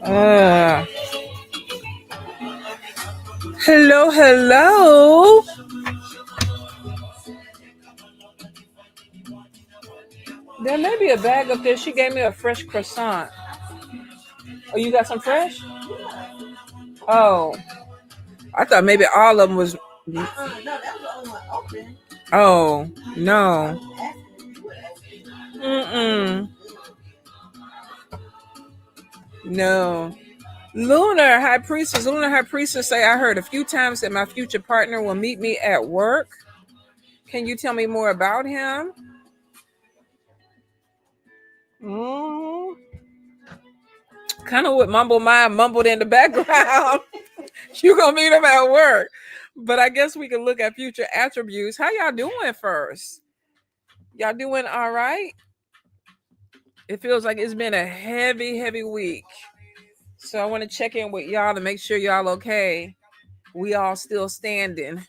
Uh, hello, hello. There may be a bag up there. She gave me a fresh croissant. Oh, you got some fresh? Oh, I thought maybe all of them was. Oh no. Mm-mm. No. Lunar High Priestess say I heard a few times that my future partner will meet me at work. Can you tell me more about him? Mm. Kind of what Mumble Mind mumbled in the background. You gonna meet him at work. But I guess we can look at future attributes. How y'all doing first? Y'all doing all right? It feels like it's been a heavy, heavy week. So I want to check in with y'all to make sure y'all okay. We all still standing.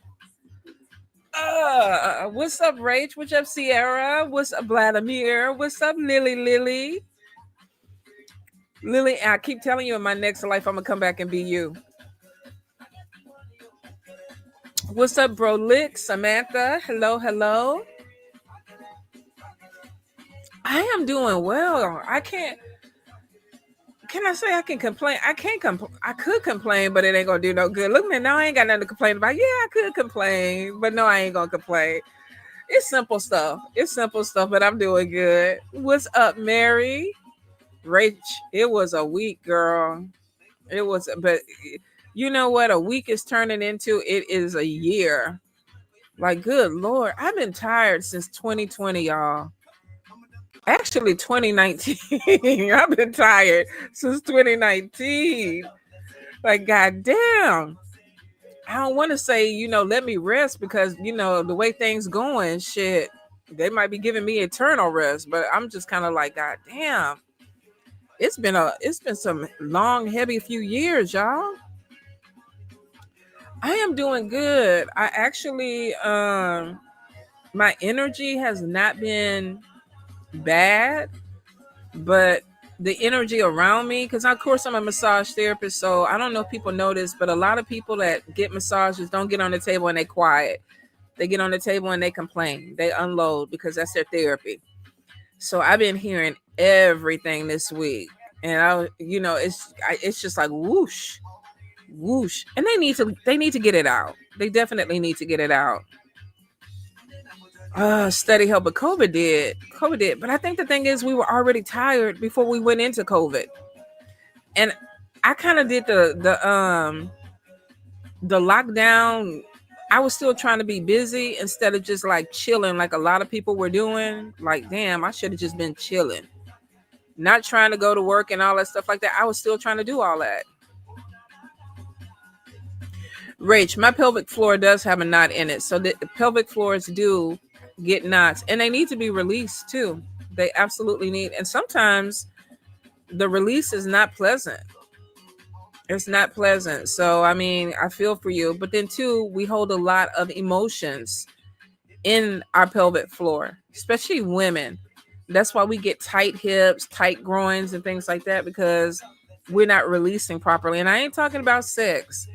What's up, Rach? What's up, Sierra? What's up, Vladimir? What's up, Lily? Lily, I keep telling you in my next life, I'm gonna come back and be you. What's up, bro? Lick, Samantha. Hello. I am doing well. I can't. Can I say I can complain? I can't complain. I could complain, but it ain't gonna do no good. Look, man, now I ain't got nothing to complain about. Yeah, I could complain, but no, I ain't gonna complain. It's simple stuff. But I'm doing good. What's up, Mary? Rach, it was a week, girl. It was, but you know what? A week is turning into it is a year. Like, good Lord, I've been tired since 2020, y'all. Actually, 2019. I've been tired since 2019. Like, goddamn. I don't want to say, let me rest because, the way things going, shit, they might be giving me eternal rest. But I'm just kind of like, goddamn. It's been some long, heavy few years, y'all. I am doing good. I actually, my energy has not been bad, but the energy around me, because of course I'm a massage therapist, so I don't know if people know this, but a lot of people that get massages don't get on the table and they quiet. They get on the table and they complain. They unload because that's their therapy. So I've been hearing everything this week, and it's just like whoosh, whoosh, and they need to get it out. They definitely need to get it out. Study help, but COVID did. But I think the thing is, we were already tired before we went into COVID, and I kind of did the lockdown. I was still trying to be busy instead of just like chilling, like a lot of people were doing. Like, damn, I should have just been chilling, not trying to go to work and all that stuff like that. I was still trying to do all that. Rach, my pelvic floor does have a knot in it, so the pelvic floors do get knots, and they need to be released too. They absolutely need, and sometimes the release is not pleasant. It's not pleasant. So I mean, I feel for you, but then too, we hold a lot of emotions in our pelvic floor, especially women. That's why we get tight hips, tight groins, and things like that, because we're not releasing properly. And I ain't talking about sex.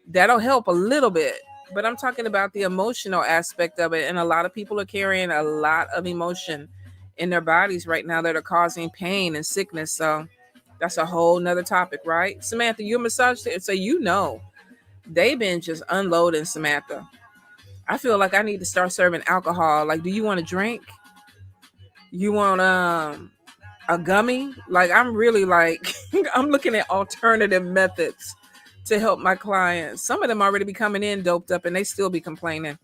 That'll help a little bit, but I'm talking about the emotional aspect of it. And a lot of people are carrying a lot of emotion in their bodies right now that are causing pain and sickness. So that's a whole nother topic, right? Samantha, you're a massage therapist, so they've been just unloading, Samantha. I feel like I need to start serving alcohol. Like, do you want a drink? You want a gummy? Like, I'm really like I'm looking at alternative methods to help my clients. Some of them already be coming in doped up and they still be complaining.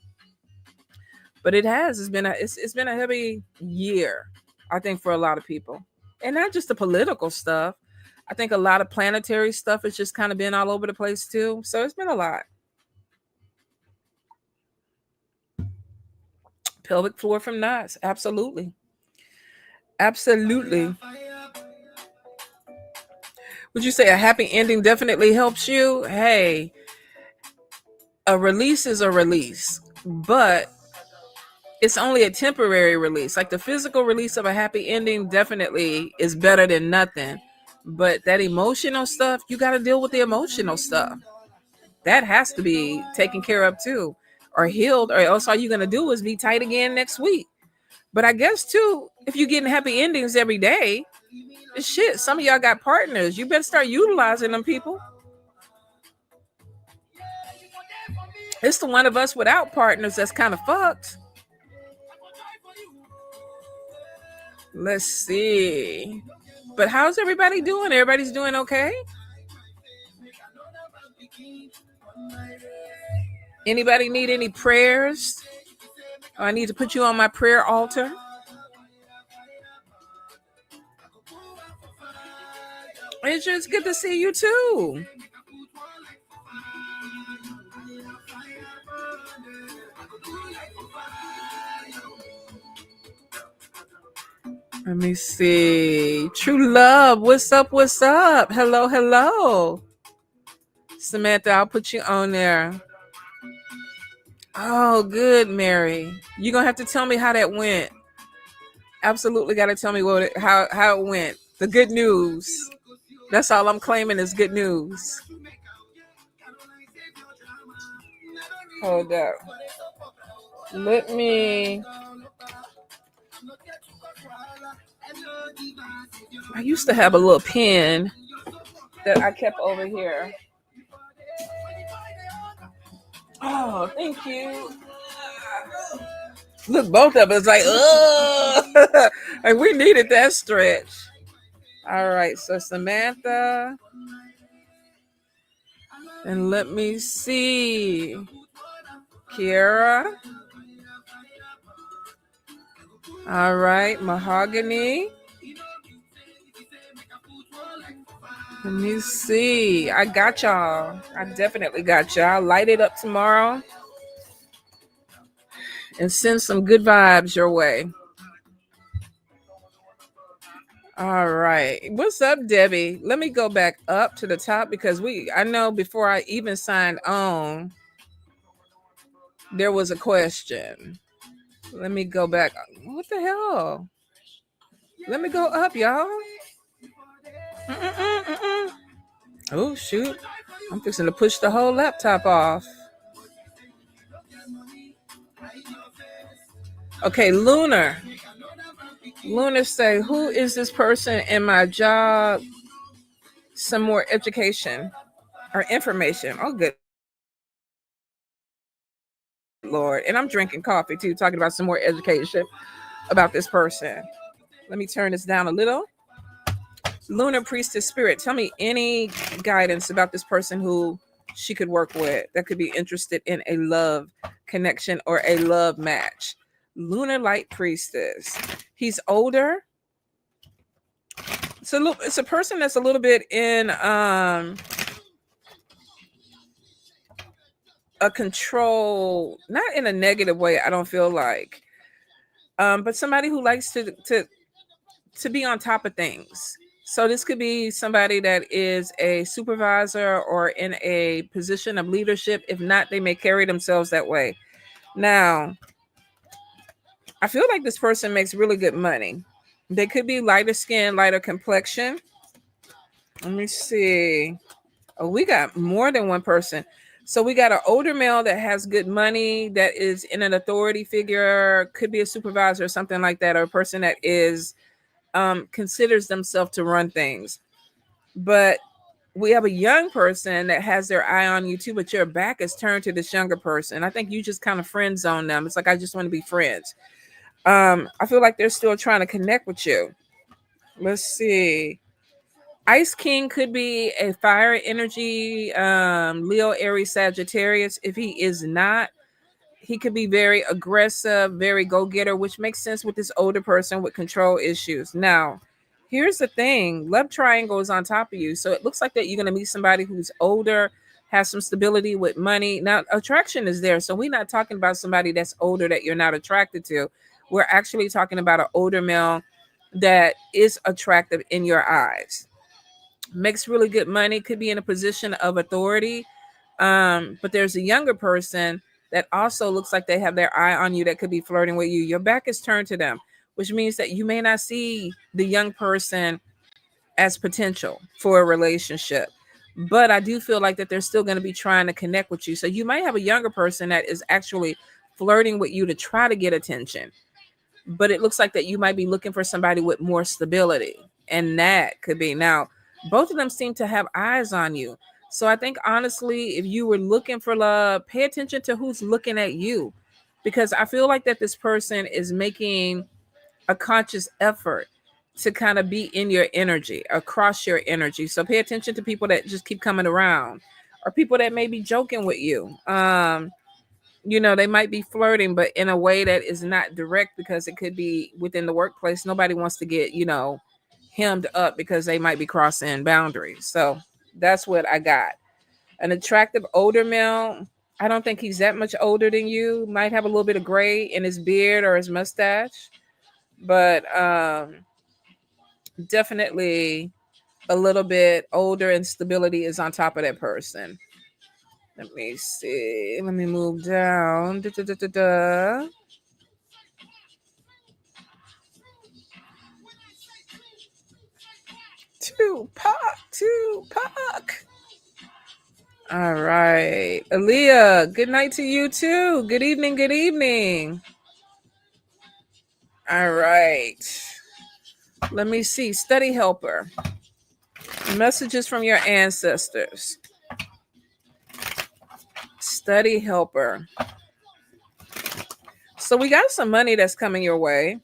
But it's been a heavy year, I think, for a lot of people. And not just the political stuff. I think a lot of planetary stuff has just kind of been all over the place too. So it's been a lot. Pelvic floor from knots. Absolutely. Would you say a happy ending definitely helps you? Hey, a release is a release, but it's only a temporary release. Like the physical release of a happy ending definitely is better than nothing. But that emotional stuff, you got to deal with the emotional stuff. That has to be taken care of too, or healed, or else all you're going to do is be tight again next week. But I guess too, if you're getting happy endings every day, shit, some of y'all got partners. You better start utilizing them people. It's the one of us without partners that's kind of fucked. Let's see. But how's everybody doing? Everybody's doing okay? Anybody need any prayers? Oh, I need to put you on my prayer altar. It's just good to see you too. Let me see. True love. What's up? What's up? Hello, hello. Samantha, I'll put you on there. Oh, good, Mary. You're going to have to tell me how that went. Absolutely got to tell me how it went. The good news. That's all I'm claiming is good news. Hold up. Let me... I used to have a little pen that I kept over here. Oh, thank you. Look, both of us like, oh, like we needed that stretch. All right, so Samantha, and let me see, Kiara. All right, Mahogany. Let me see. I got y'all. I definitely got y'all. Light it up tomorrow and send some good vibes your way. All right. What's up, Debbie? Let me go back up to the top because I know before I even signed on, there was a question. Let me go back. What the hell? Let me go up, y'all. Oh, shoot. I'm fixing to push the whole laptop off. Okay, Lunar. Lunar say, who is this person in my job? Some more education or information. Oh, good Lord. And I'm drinking coffee too, talking about some more education about this person. Let me turn this down a little. Lunar Priestess Spirit, tell me any guidance about this person who she could work with that could be interested in a love connection or a love match. Lunar Light Priestess. He's older. So it's a person that's a little bit in a control, not in a negative way, I don't feel like. But somebody who likes to be on top of things. So this could be somebody that is a supervisor or in a position of leadership. If not, they may carry themselves that way. Now, I feel like this person makes really good money. They could be lighter skin, lighter complexion. Let me see. Oh, we got more than one person. So we got an older male that has good money, that is in an authority figure, could be a supervisor or something like that, or a person that is considers themselves to run things. But we have a young person that has their eye on you too, but your back is turned to this younger person. I think you just kind of friend zone them. It's like, I just want to be friends. I feel like they're still trying to connect with you. Let's see. Ice King could be a fire energy, Leo, Aries, Sagittarius. If he is not, he could be very aggressive, very go-getter, which makes sense with this older person with control issues. Now, here's the thing. Love triangle is on top of you. So it looks like that you're going to meet somebody who's older, has some stability with money. Now, attraction is there. So we're not talking about somebody that's older that you're not attracted to. We're actually talking about an older male that is attractive in your eyes. Makes really good money, could be in a position of authority. But there's a younger person that also looks like they have their eye on you that could be flirting with you. Your back is turned to them, which means that you may not see the young person as potential for a relationship. But I do feel like that they're still going to be trying to connect with you. So you might have a younger person that is actually flirting with you to try to get attention. But it looks like that you might be looking for somebody with more stability. And that could be. Now, both of them seem to have eyes on you. So I think honestly, if you were looking for love, pay attention to who's looking at you. Because I feel like that this person is making a conscious effort to kind of be in your energy, across your energy. So pay attention to people that just keep coming around, or people that may be joking with you. They might be flirting, but in a way that is not direct, because it could be within the workplace. Nobody wants to get, hemmed up because they might be crossing boundaries. So that's what I got. An attractive older male. I don't think he's that much older than you. Might have a little bit of gray in his beard or his mustache, but definitely a little bit older, and stability is on top of that person. Let me see. Let me move down. Da, da, da, da, da. Tupac. All right. Aaliyah, good night to you too. Good evening. Good evening. All right. Let me see. Study helper. Messages from your ancestors. Study helper. So we got some money that's coming your way.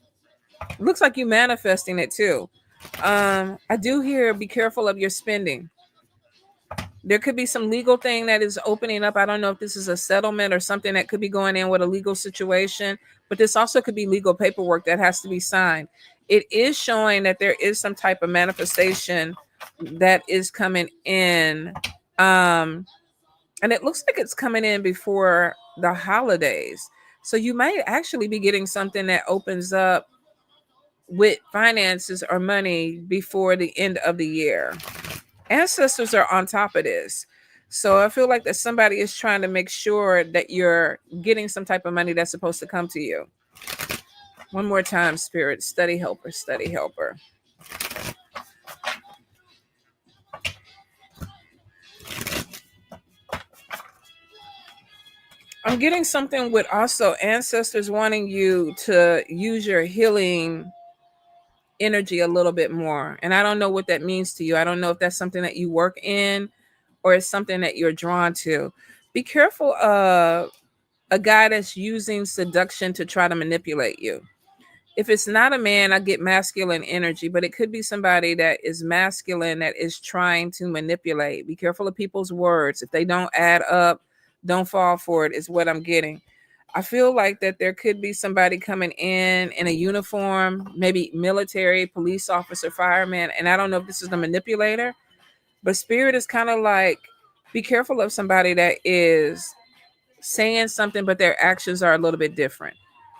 Looks like you manifesting it too. I do hear be careful of your spending. There could be some legal thing that is opening up. I don't know if this is a settlement or something that could be going in with a legal situation, but this also could be legal paperwork that has to be signed. It is showing that there is some type of manifestation that is coming in. And it looks like it's coming in before the holidays. So you might actually be getting something that opens up with finances or money before the end of the year. Ancestors are on top of this. So I feel like that somebody is trying to make sure that you're getting some type of money that's supposed to come to you. One more time, Spirit. Study helper, study helper. I'm getting something with also ancestors wanting you to use your healing energy a little bit more. And I don't know what that means to you. I don't know if that's something that you work in or it's something that you're drawn to. Be careful of a guy that's using seduction to try to manipulate you. If it's not a man, I get masculine energy, but it could be somebody that is masculine that is trying to manipulate. Be careful of people's words. If they don't add up, don't fall for it, is what I'm getting. I feel like that there could be somebody coming in a uniform, maybe military, police officer, fireman. And I don't know if this is the manipulator, but spirit is kind of like, be careful of somebody that is saying something, but their actions are a little bit different.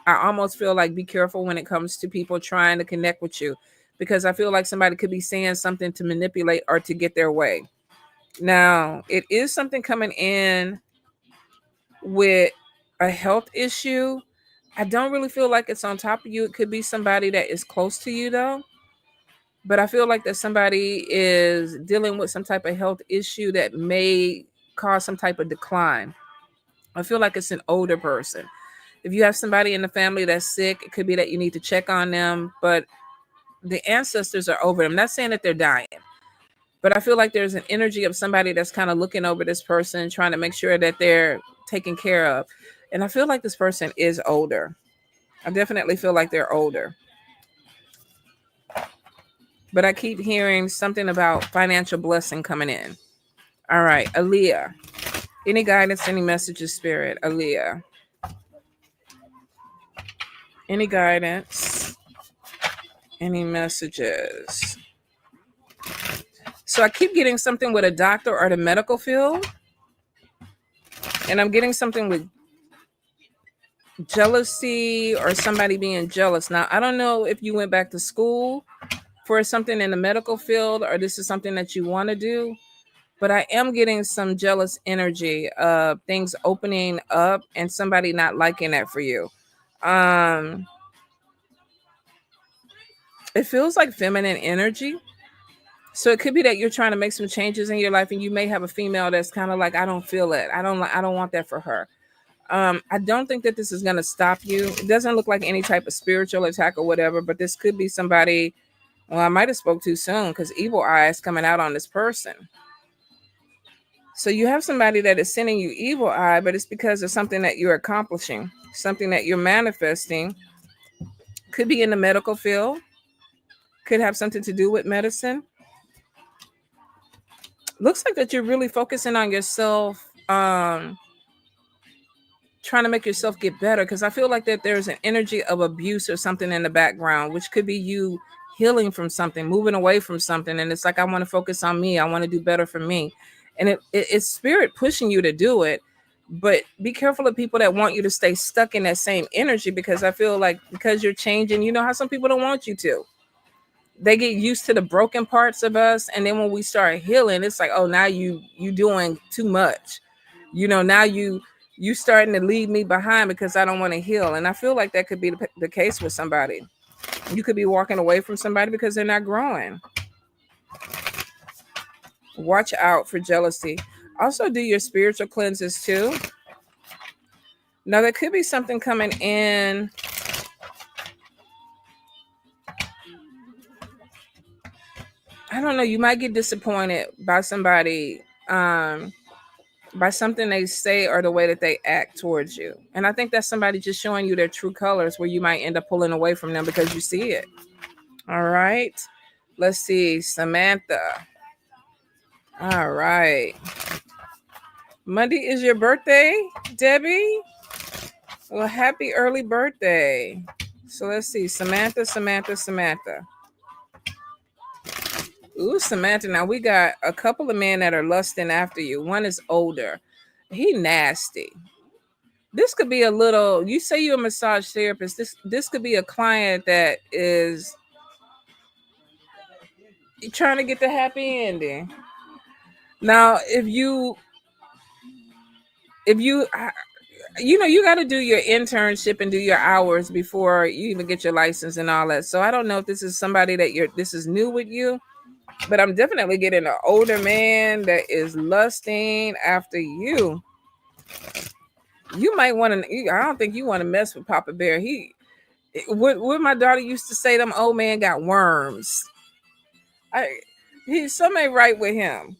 I almost feel like be careful when it comes to people trying to connect with you, because I feel like somebody could be saying something to manipulate or to get their way. Now, it is something coming in with a health issue. I don't really feel like it's on top of you. It could be somebody that is close to you though. But I feel like that somebody is dealing with some type of health issue that may cause some type of decline. I feel like it's an older person. If you have somebody in the family that's sick, it could be that you need to check on them, but the ancestors are over them. I'm not saying that they're dying, but I feel like there's an energy of somebody that's kind of looking over this person, trying to make sure that they're taken care of. And I feel like this person is older. I definitely feel like they're older. But I keep hearing something about financial blessing coming in. All right, Aaliyah. Any guidance, any messages, Spirit? Aaliyah. Any guidance, any messages? So I keep getting something with a doctor or the medical field. And I'm getting something with jealousy or somebody being jealous. Now, I don't know if you went back to school for something in the medical field or this is something that you want to do, but I am getting some jealous energy of things opening up and somebody not liking that for you. Um, it feels like feminine energy. So it could be that you're trying to make some changes in your life, and you may have a female that's kind of like, I don't feel it. I don't want that for her. I don't think that this is going to stop you. It doesn't look like any type of spiritual attack or whatever, but this could be somebody. Well, I might have spoke too soon because evil eye is coming out on this person. So you have somebody that is sending you evil eye, but it's because of something that you're accomplishing, something that you're manifesting. Could be in the medical field, could have something to do with medicine. Looks like that you're really focusing on yourself, trying to make yourself get better, because I feel like that there's an energy of abuse or something in the background, which could be you healing from something, moving away from something, and it's like, I want to focus on me, I want to do better for me, and it's spirit pushing you to do it. But be careful of people that want you to stay stuck in that same energy, because I feel like because you're changing, you know how some people don't want you to. They get used to the broken parts of us, and then when we start healing, it's like, oh, now you doing too much. Now you starting to leave me behind because I don't want to heal. And I feel like that could be the case with somebody. You could be walking away from somebody because they're not growing. Watch out for jealousy. Also do your spiritual cleanses too. Now there could be something coming in. I don't know, you might get disappointed by somebody, by something they say or the way that they act towards you. And I think that's somebody just showing you their true colors, where you might end up pulling away from them because you see it. All right. Let's see. Samantha. All right. Monday is your birthday, Debbie? Well, happy early birthday. So let's see. Samantha. Ooh, Samantha. Now we got a couple of men that are lusting after you. One is older. He nasty. This could be a little, you say you're a massage therapist. This could be a client that is trying to get the happy ending. Now, if you you got to do your internship and do your hours before you even get your license and all that. So I don't know if this is somebody that this is new with you, but I'm definitely getting an older man that is lusting after you. You might want to, I don't think you want to mess with Papa Bear. What my daughter used to say, them old man got worms. He's something ain't right with him.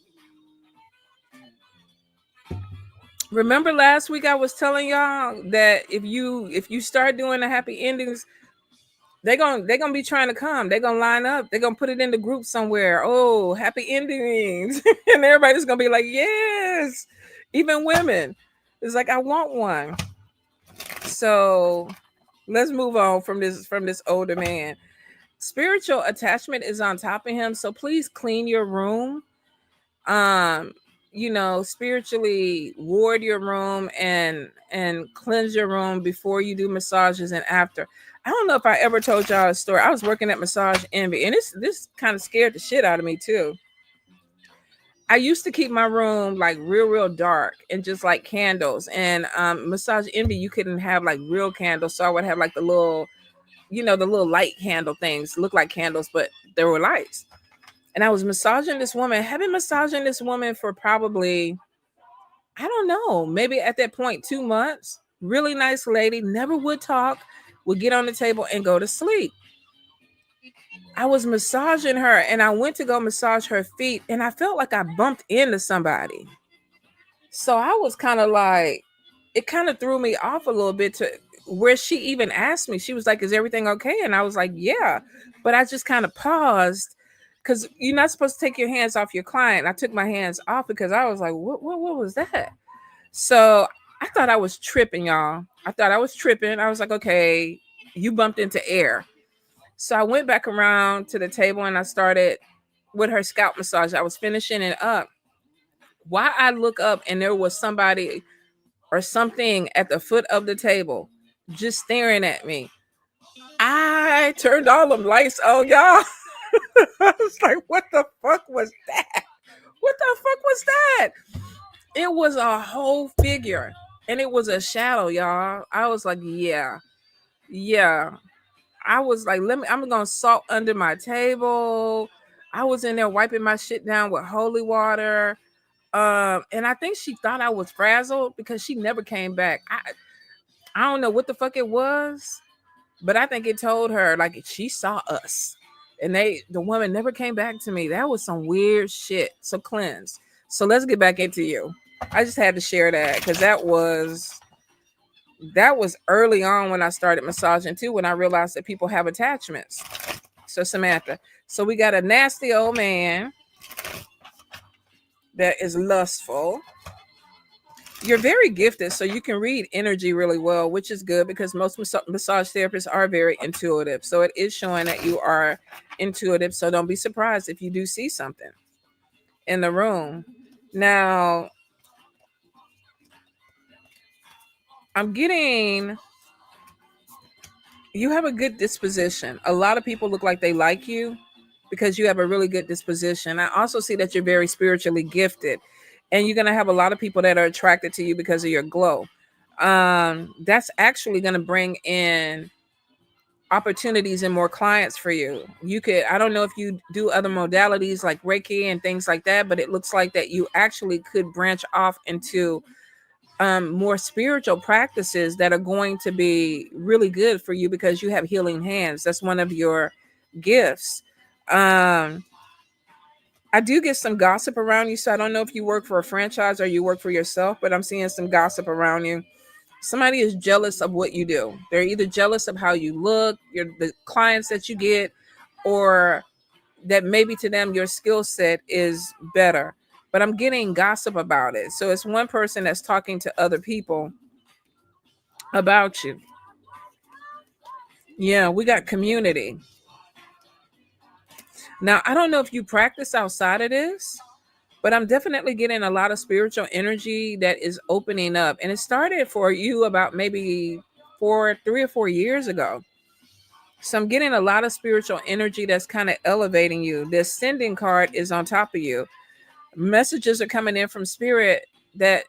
Remember last week I was telling y'all that if you start doing the happy endings, they're gonna be trying to come. They're gonna line up. They're gonna put it in the group somewhere. Oh, happy endings, and everybody's gonna be like, yes. Even women, it's like, I want one. So let's move on from this older man. Spiritual attachment is on top of him, so please clean your room. um Spiritually ward your room and cleanse your room before you do massages and after. I don't know if I ever told y'all a story. I was working at Massage Envy, and this kind of scared the shit out of me too. I used to keep my room like real dark and just like candles. And Massage Envy, you couldn't have like real candles, so I would have like the little, the little light candle things, look like candles, but there were lights. And I was massaging this woman, have been massaging this woman for probably, I don't know, maybe at that point 2 months. Really nice lady, never would talk, would get on the table and go to sleep. I was massaging her and I went to go massage her feet, and I felt like I bumped into somebody. So I was kind of like, it kind of threw me off a little bit, to where she even asked me. She was like, is everything okay? And I was like, yeah. But I just kind of paused, because you're not supposed to take your hands off your client. I took my hands off because I was like, what was that? So I thought I was tripping, y'all. I thought I was tripping. I was like, okay, you bumped into air. So I went back around to the table and I started with her scalp massage. I was finishing it up. Why I look up and there was somebody or something at the foot of the table just staring at me. I turned all them lights on, y'all. I was like, what the fuck was that? What the fuck was that? It was a whole figure and it was a shadow, y'all. I was like, yeah. I was like, I'm gonna salt under my table. I was in there wiping my shit down with holy water. And I think she thought I was frazzled because she never came back. I don't know what the fuck it was, but I think it told her like she saw us. And the woman never came back to me. That was some weird shit. So cleanse. So let's get back into you. I just had to share that because that was early on when I started massaging too, when I realized that people have attachments. So Samantha, so we got a nasty old man that is lustful. You're very gifted, so you can read energy really well, which is good because most massage therapists are very intuitive. So it is showing that you are intuitive. So don't be surprised if you do see something in the room. Now, I'm getting you have a good disposition. A lot of people look like they like you because you have a really good disposition. I also see that you're very spiritually gifted, and you're going to have a lot of people that are attracted to you because of your glow. That's actually going to bring in opportunities and more clients for you. You could, I don't know if you do other modalities like Reiki and things like that, but it looks like that you actually could branch off into more spiritual practices that are going to be really good for you because you have healing hands. That's one of your gifts. I do get some gossip around you, so I don't know if you work for a franchise or you work for yourself, but I'm seeing some gossip around you. Somebody is jealous of what you do. They're either jealous of how you look, the clients that you get, or that maybe to them your skill set is better. But I'm getting gossip about it. So it's one person that's talking to other people about you. Yeah, we got community. Now, I don't know if you practice outside of this, but I'm definitely getting a lot of spiritual energy that is opening up. And it started for you about maybe 3 or 4 years ago. So I'm getting a lot of spiritual energy that's kind of elevating you. The ascending card is on top of you. Messages are coming in from spirit that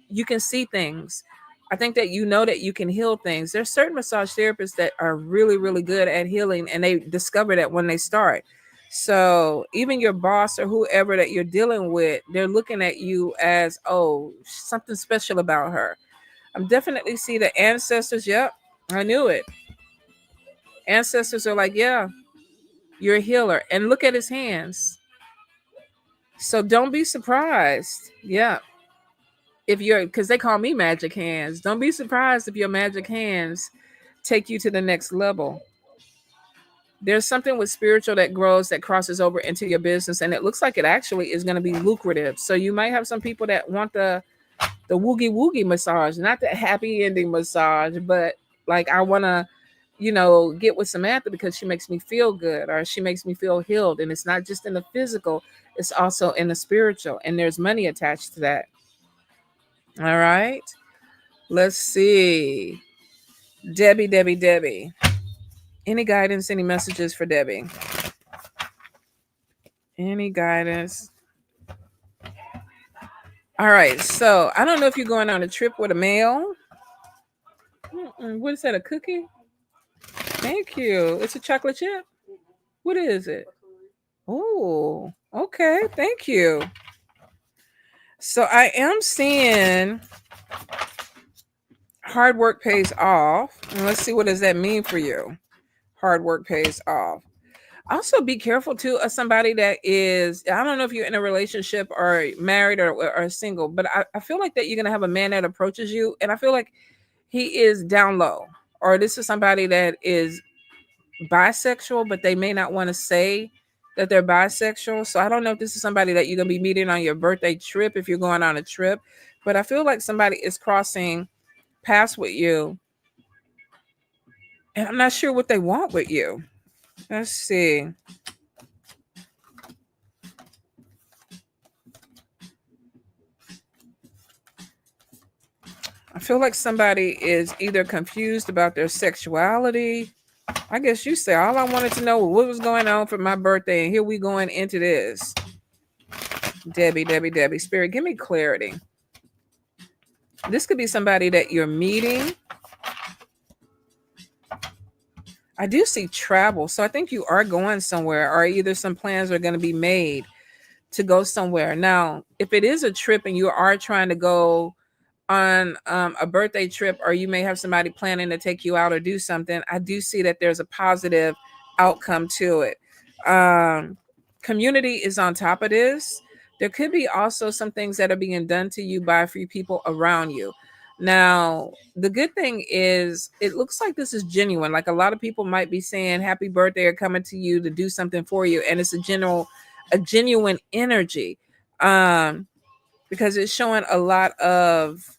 you can see things. I think that you know that you can heal things. There's certain massage therapists that are really, really good at healing, and they discover that when they start. So even your boss or whoever that you're dealing with, they're looking at you as, oh, something special about her. I'm definitely see the ancestors. Yep, I knew it. Ancestors are like, yeah, you're a healer. And look at his hands. So don't be surprised. Yeah. If you're, because they call me magic hands. Don't be surprised if your magic hands take you to the next level. There's something with spiritual that grows that crosses over into your business, and it looks like it actually is going to be lucrative. So you might have some people that want the woogie woogie massage, not the happy ending massage, but like I want to, get with Samantha because she makes me feel good or she makes me feel healed. And it's not just in the physical, it's also in the spiritual. And there's money attached to that. All right. Let's see. Debbie. Any guidance, any messages for Debbie? Any guidance? All right. So I don't know if you're going on a trip with a male. What is that? A cookie? Thank you. It's a chocolate chip. What is it? Oh, okay. Thank you. So I am seeing hard work pays off. And let's see, what does that mean for you? Hard work pays off. Also, be careful too of somebody that is, I don't know if you're in a relationship or married or single, but I feel like that you're going to have a man that approaches you. And I feel like he is down low, or this is somebody that is bisexual, but they may not want to say that they're bisexual. So I don't know if this is somebody that you're going to be meeting on your birthday trip if you're going on a trip, but I feel like somebody is crossing paths with you. And I'm not sure what they want with you. Let's see. I feel like somebody is either confused about their sexuality. I guess you say all I wanted to know was what was going on for my birthday, and here we going into this. Debbie. Spirit, give me clarity. This could be somebody that you're meeting. I do see travel. So I think you are going somewhere, or either some plans are going to be made to go somewhere. Now, if it is a trip and you are trying to go on a birthday trip, or you may have somebody planning to take you out or do something, I do see that there's a positive outcome to it. Um, Community is on top of this. There could be also some things that are being done to you by a few people around you. Now, the good thing is it looks like this is genuine. Like a lot of people might be saying happy birthday or coming to you to do something for you. And it's a genuine energy. Because it's showing a lot of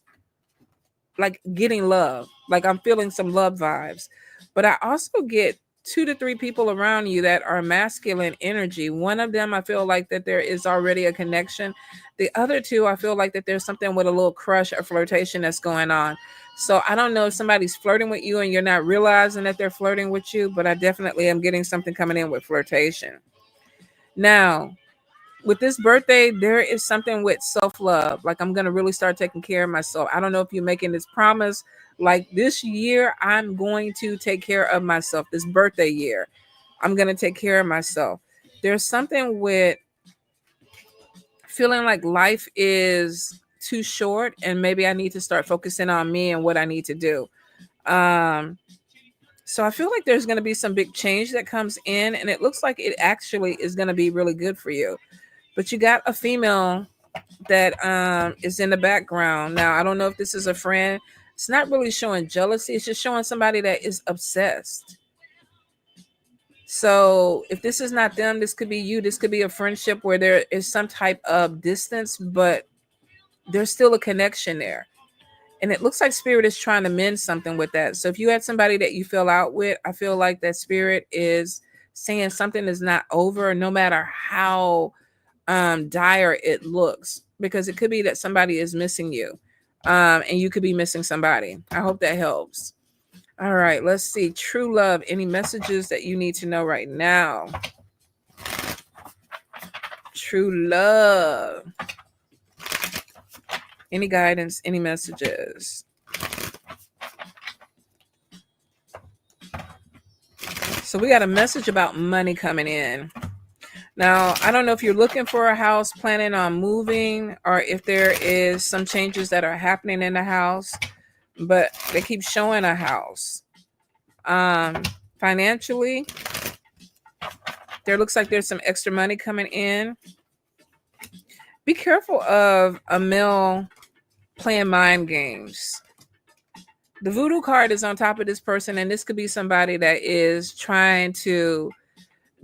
like getting love. Like I'm feeling some love vibes. But I also get 2 to 3 people around you that are masculine energy. One of them, I feel like that there is already a connection. The other two, I feel like that there's something with a little crush or flirtation that's going on. So I don't know if somebody's flirting with you and you're not realizing that they're flirting with you, but I definitely am getting something coming in with flirtation. Now, with this birthday, there is something with self love. Like I'm gonna really start taking care of myself. I don't know if you're making this promise. Like this year, I'm going to take care of myself. This birthday year, I'm gonna take care of myself. There's something with feeling like life is too short, and maybe I need to start focusing on me and what I need to do. Um, so I feel like there's going to be some big change that comes in, and it looks like it actually is going to be really good for you. But you got a female that is in the background. Now, I don't know if this is a friend. It's not really showing jealousy. It's just showing somebody that is obsessed. So if this is not them, this could be you. This could be a friendship where there is some type of distance, but there's still a connection there. And it looks like spirit is trying to mend something with that. So if you had somebody that you fell out with, I feel like that spirit is saying something is not over, no matter how dire it looks, because it could be that somebody is missing you, and you could be missing somebody. I hope that helps. All right, let's see. True love. Any messages that you need to know right now? True love. Any guidance? Any messages? So we got a message about money coming in. Now, I don't know if you're looking for a house, planning on moving, or if there is some changes that are happening in the house, but they keep showing a house. Financially, there looks like there's some extra money coming in. Be careful of a male playing mind games. The voodoo card is on top of this person, and this could be somebody that is trying to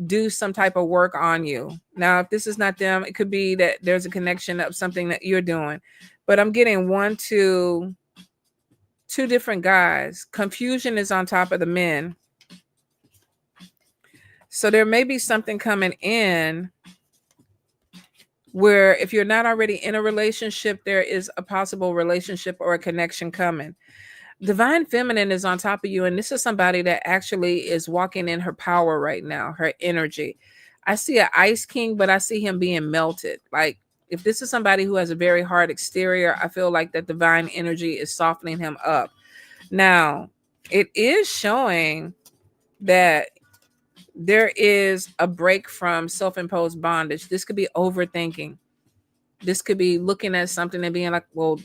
do some type of work on you. Now, if this is not them, it could be that there's a connection of something that you're doing. But I'm getting two different guys. Confusion is on top of the men. So there may be something coming in where if you're not already in a relationship, there is a possible relationship or a connection coming. Divine Feminine is on top of you, and this is somebody that actually is walking in her power right now, her energy. I see an Ice King, but I see him being melted. Like if this is somebody who has a very hard exterior, I feel like that divine energy is softening him up. Now, it is showing that there is a break from self-imposed bondage. This could be overthinking. This could be looking at something and being like, well,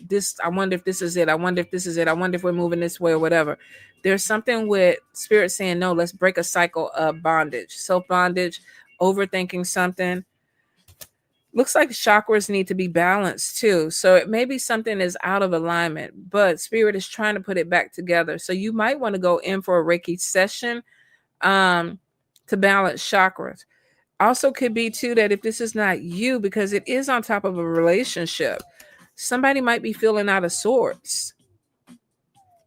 I wonder if this is it. I wonder if this is it. I wonder if we're moving this way or whatever. There's something with spirit saying, no, let's break a cycle of bondage, self-bondage, overthinking something. Looks like chakras need to be balanced too. So it may be something is out of alignment, but spirit is trying to put it back together. So you might want to go in for a Reiki session to balance chakras. Also could be too that if this is not you, because it is on top of a relationship, somebody might be feeling out of sorts,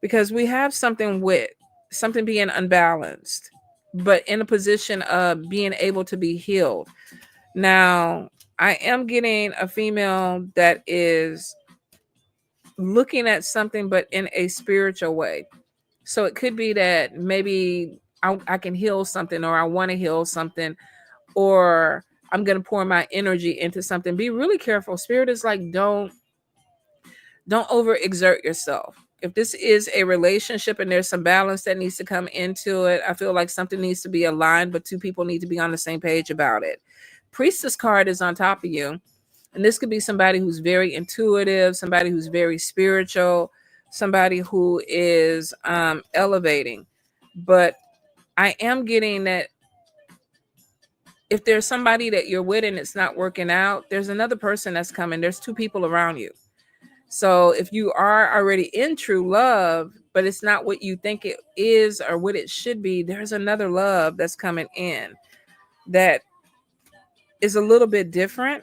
because we have something with something being unbalanced, but in a position of being able to be healed. Now, I am getting a female that is looking at something, but in a spiritual way. So it could be that maybe I can heal something, or I want to heal something, or I'm going to pour my energy into something. Be really careful. Spirit is like, don't overexert yourself. If this is a relationship and there's some balance that needs to come into it, I feel like something needs to be aligned, but two people need to be on the same page about it. Priestess card is on top of you. And this could be somebody who's very intuitive, somebody who's very spiritual, somebody who is elevating. But I am getting that if there's somebody that you're with and it's not working out, there's another person that's coming. There's two people around you. So if you are already in true love, but it's not what you think it is or what it should be, there's another love that's coming in that is a little bit different.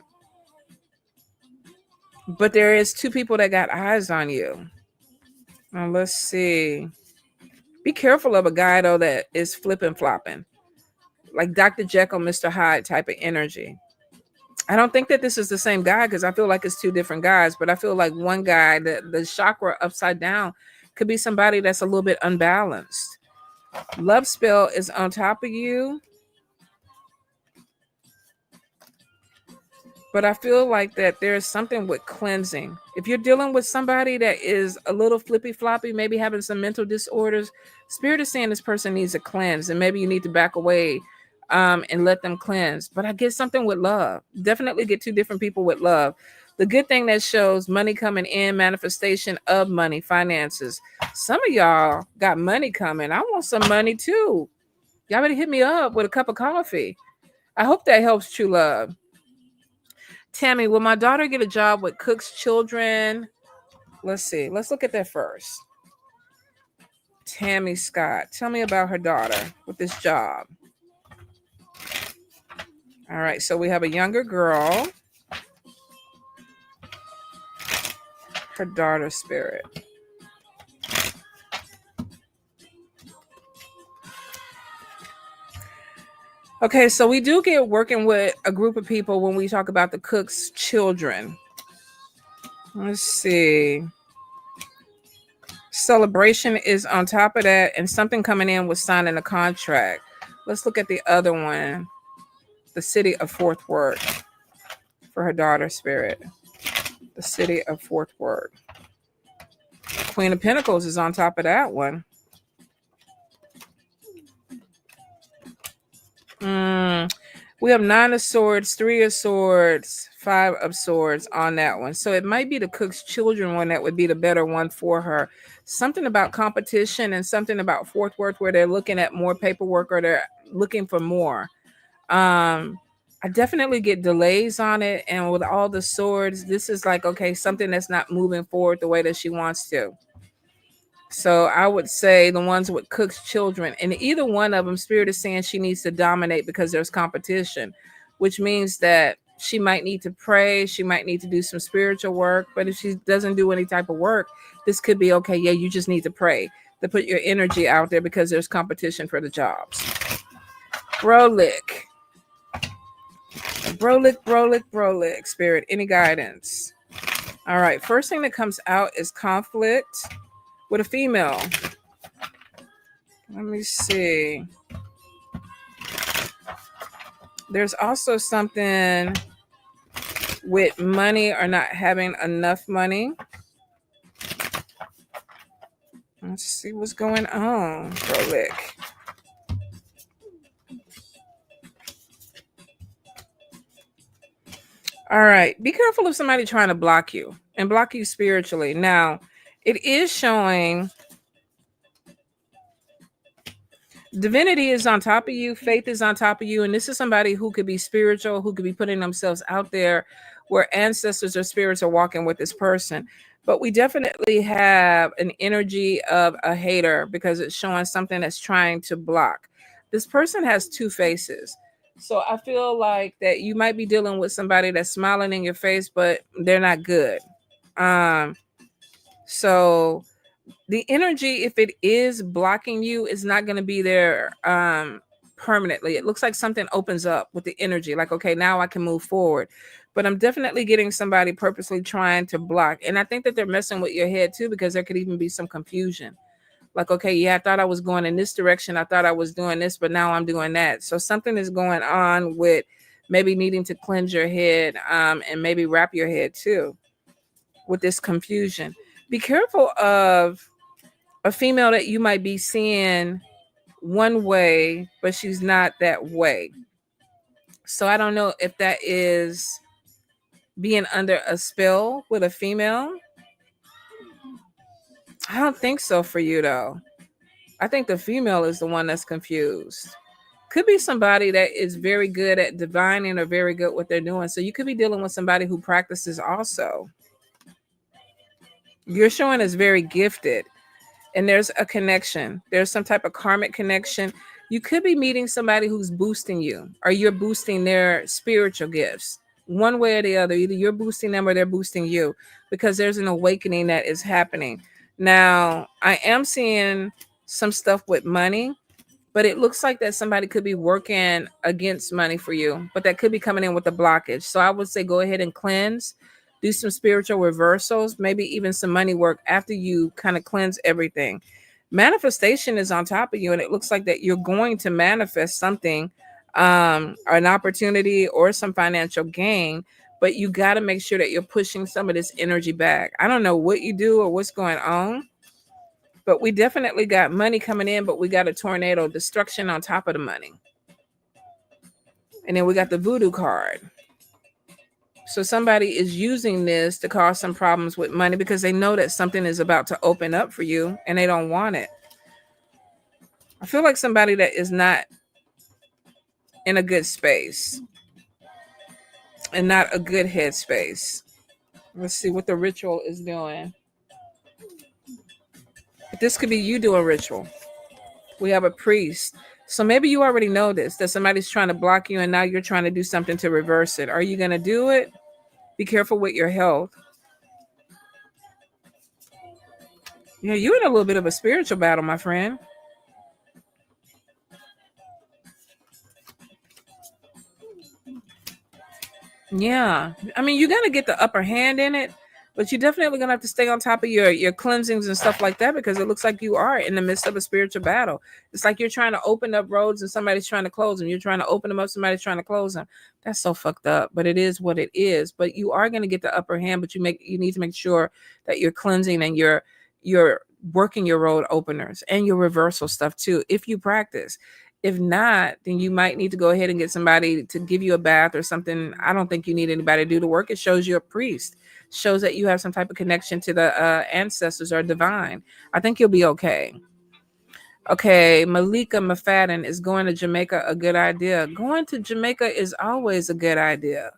But there is two people that got eyes on you. Now let's see. Be careful of a guy though that is flipping flopping, like Dr. Jekyll, Mr. Hyde type of energy. I don't think that this is the same guy because I feel like it's two different guys, but I feel like one guy, the chakra upside down, could be somebody that's a little bit unbalanced. Love spell is on top of you. But I feel like that there's something with cleansing. If you're dealing with somebody that is a little flippy floppy, maybe having some mental disorders, Spirit is saying this person needs a cleanse, and maybe you need to back away and let them cleanse. But I get something with love. Definitely get two different people with love. The good thing that shows money coming in, manifestation of money, finances. Some of y'all got money coming. I want some money too. Y'all better hit me up with a cup of coffee. I hope that helps, true love. Tammy, will my daughter get a job with Cook's Children? Let's see. Let's look at that first. Tammy Scott. Tell me about her daughter with this job. All right. So we have a younger girl. Her daughter spirit. Okay, so we do get working with a group of people when we talk about the Cook's Children. Let's see. Celebration is on top of that, and something coming in with signing a contract. Let's look at the other one. The City of Fort Worth for her daughter spirit. The City of Fort Worth. Queen of Pentacles is on top of that one. We have 9 of Swords, 3 of Swords, 5 of Swords on that one. So it might be the Cook's Children one that would be the better one for her. Something about competition and something about Fort Worth where they're looking at more paperwork or they're looking for more. I definitely get delays on it. And with all the swords, this is like, okay, something that's not moving forward the way that she wants to. So I would say the ones with Cook's Children, and either one of them, Spirit is saying she needs to dominate because there's competition, which means that she might need to pray. She might need to do some spiritual work. But if she doesn't do any type of work, this could be, okay, yeah, you just need to pray to put your energy out there because there's competition for the jobs. Brolic. Spirit, any guidance? All right, first thing that comes out is conflict with a female. Let me see. There's also something with money or not having enough money. Let's see what's going on, Brolic. All right. Be careful of somebody trying to block you and block you spiritually. Now, it is showing divinity is on top of you. Faith is on top of you. And this is somebody who could be spiritual, who could be putting themselves out there where ancestors or spirits are walking with this person. But we definitely have an energy of a hater because it's showing something that's trying to block. This person has two faces. So I feel like that you might be dealing with somebody that's smiling in your face, but they're not good. So the energy, if it is blocking you, is not going to be there permanently. It looks like something opens up with the energy. Like, okay, now I can move forward. But I'm definitely getting somebody purposely trying to block. And I think that they're messing with your head too, because there could even be some confusion. Like, okay, yeah, I thought I was going in this direction. I thought I was doing this, but now I'm doing that. So something is going on with maybe needing to cleanse your head and maybe wrap your head too with this confusion. Be careful of a female that you might be seeing one way, but she's not that way. So I don't know if that is being under a spell with a female. I don't think so for you though. I think the female is the one that's confused. Could be somebody that is very good at divining or very good at what they're doing. So you could be dealing with somebody who practices also. You're showing is very gifted, and there's a connection. There's some type of karmic connection. You could be meeting somebody who's boosting you, or you're boosting their spiritual gifts. One way or the other, either you're boosting them or they're boosting you, because there's an awakening that is happening. Now, I am seeing some stuff with money, but it looks like that somebody could be working against money for you, but that could be coming in with a blockage. So I would say go ahead and cleanse, do some spiritual reversals, maybe even some money work after you kind of cleanse everything. Manifestation is on top of you, and it looks like that you're going to manifest something, an opportunity or some financial gain, but you got to make sure that you're pushing some of this energy back. I don't know what you do or what's going on, but we definitely got money coming in, but we got a tornado destruction on top of the money. And then we got the voodoo card. So somebody is using this to cause some problems with money because they know that something is about to open up for you and they don't want it. I feel like somebody that is not in a good space and not a good headspace. Let's see what the ritual is doing. But this could be you doing ritual. We have a priest. So maybe you already know this, that somebody's trying to block you and now you're trying to do something to reverse it. Are you going to do it? Be careful with your health. Yeah, you're in a little bit of a spiritual battle, my friend. Yeah. I mean, you're going to get the upper hand in it, but you're definitely going to have to stay on top of your cleansings and stuff like that, because it looks like you are in the midst of a spiritual battle. It's like you're trying to open up roads and somebody's trying to close them. You're trying to open them up, somebody's trying to close them. That's so fucked up, but it is what it is. But you are going to get the upper hand, but you need to make sure that you're cleansing and you're working your road openers and your reversal stuff too, if you practice. If not, then you might need to go ahead and get somebody to give you a bath or something. I don't think you need anybody to do the work. It shows you're a priest. Shows that you have some type of connection to the ancestors or divine. I think you'll be okay. Okay, Malika McFadden, is going to Jamaica a good idea? Going to Jamaica is always a good idea.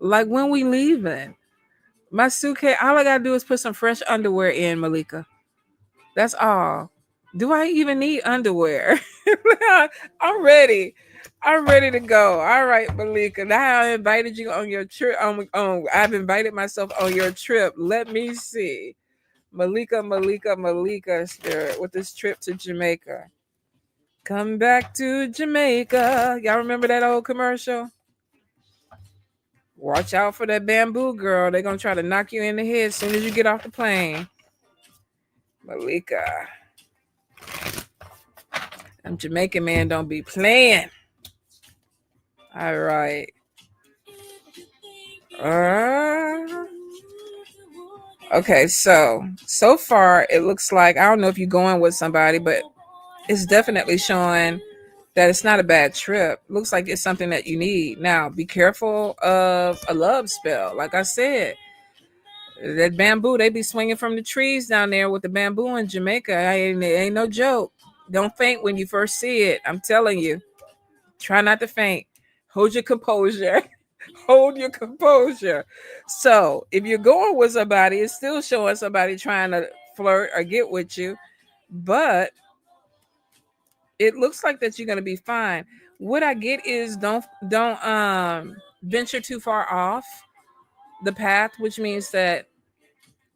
Like when we leaving. My suitcase, all I gotta do is put some fresh underwear in, Malika. That's all. Do I even need underwear? I'm ready. I'm ready to go. All right, Malika. Now I invited you on your trip. I've invited myself on your trip. Let me see. Malika, with this trip to Jamaica. Come back to Jamaica. Y'all remember that old commercial? Watch out for that bamboo girl. They're going to try to knock you in the head as soon as you get off the plane. Malika. Them Jamaican man don't be playing. All right. Okay, so far it looks like, I don't know if you're going with somebody, but it's definitely showing that it's not a bad trip. Looks like it's something that you need. Now, be careful of a love spell. Like I said, that bamboo, they be swinging from the trees down there with the bamboo in Jamaica. It ain't no joke. Don't faint when you first see it. I'm telling you. Try not to faint. Hold your composure. Hold your composure. So if you're going with somebody, it's still showing somebody trying to flirt or get with you, but it looks like that you're going to be fine. What I get is don't venture too far off the path, which means that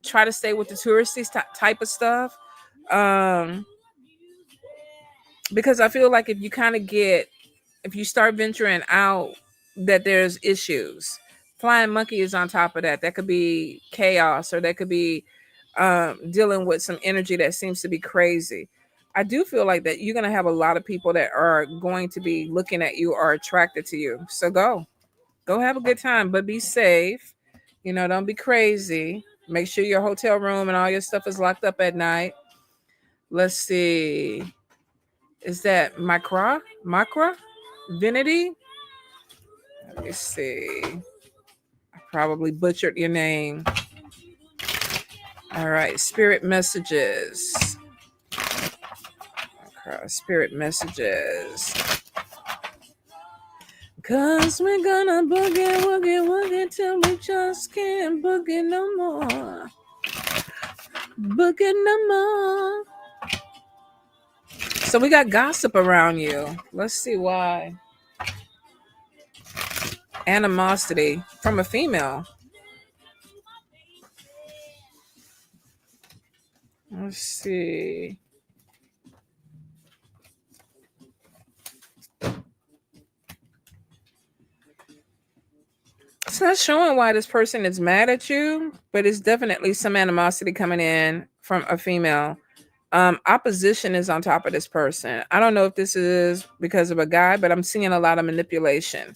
try to stay with the touristy type of stuff. Because I feel like if you start venturing out, that there's issues. Flying monkey is on top of that. That could be chaos, or that could be dealing with some energy that seems to be crazy. I do feel like that you're going to have a lot of people that are going to be looking at you or attracted to you. So go have a good time, but be safe. Don't be crazy. Make sure your hotel room and all your stuff is locked up at night. Let's see. Is that Makra? Makra? Divinity? Let me see. I probably butchered your name. All right. Spirit messages. Spirit messages. Cause we're gonna boogie, woogie, woogie till we just can't boogie no more. Boogie no more. So we got gossip around you. Let's see why. Animosity from a female. Let's see. It's not showing why this person is mad at you, but it's definitely some animosity coming in from a female. Opposition is on top of this person. I don't know if this is because of a guy, but I'm seeing a lot of manipulation.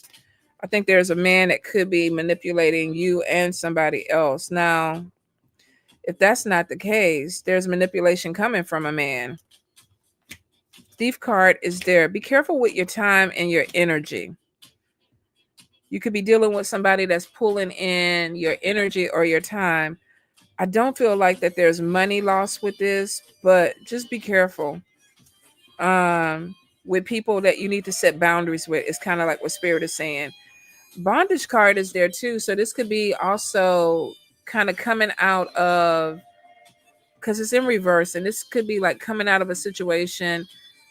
I think there's a man that could be manipulating you and somebody else. Now, if that's not the case, there's manipulation coming from a man. Thief card is there. Be careful with your time and your energy. You could be dealing with somebody that's pulling in your energy or your time. I don't feel like that there's money lost with this, but just be careful. With people that you need to set boundaries with. It's kind of like what Spirit is saying. Bondage card is there too. So this could be also kind of coming out of, because it's in reverse, and this could be like coming out of a situation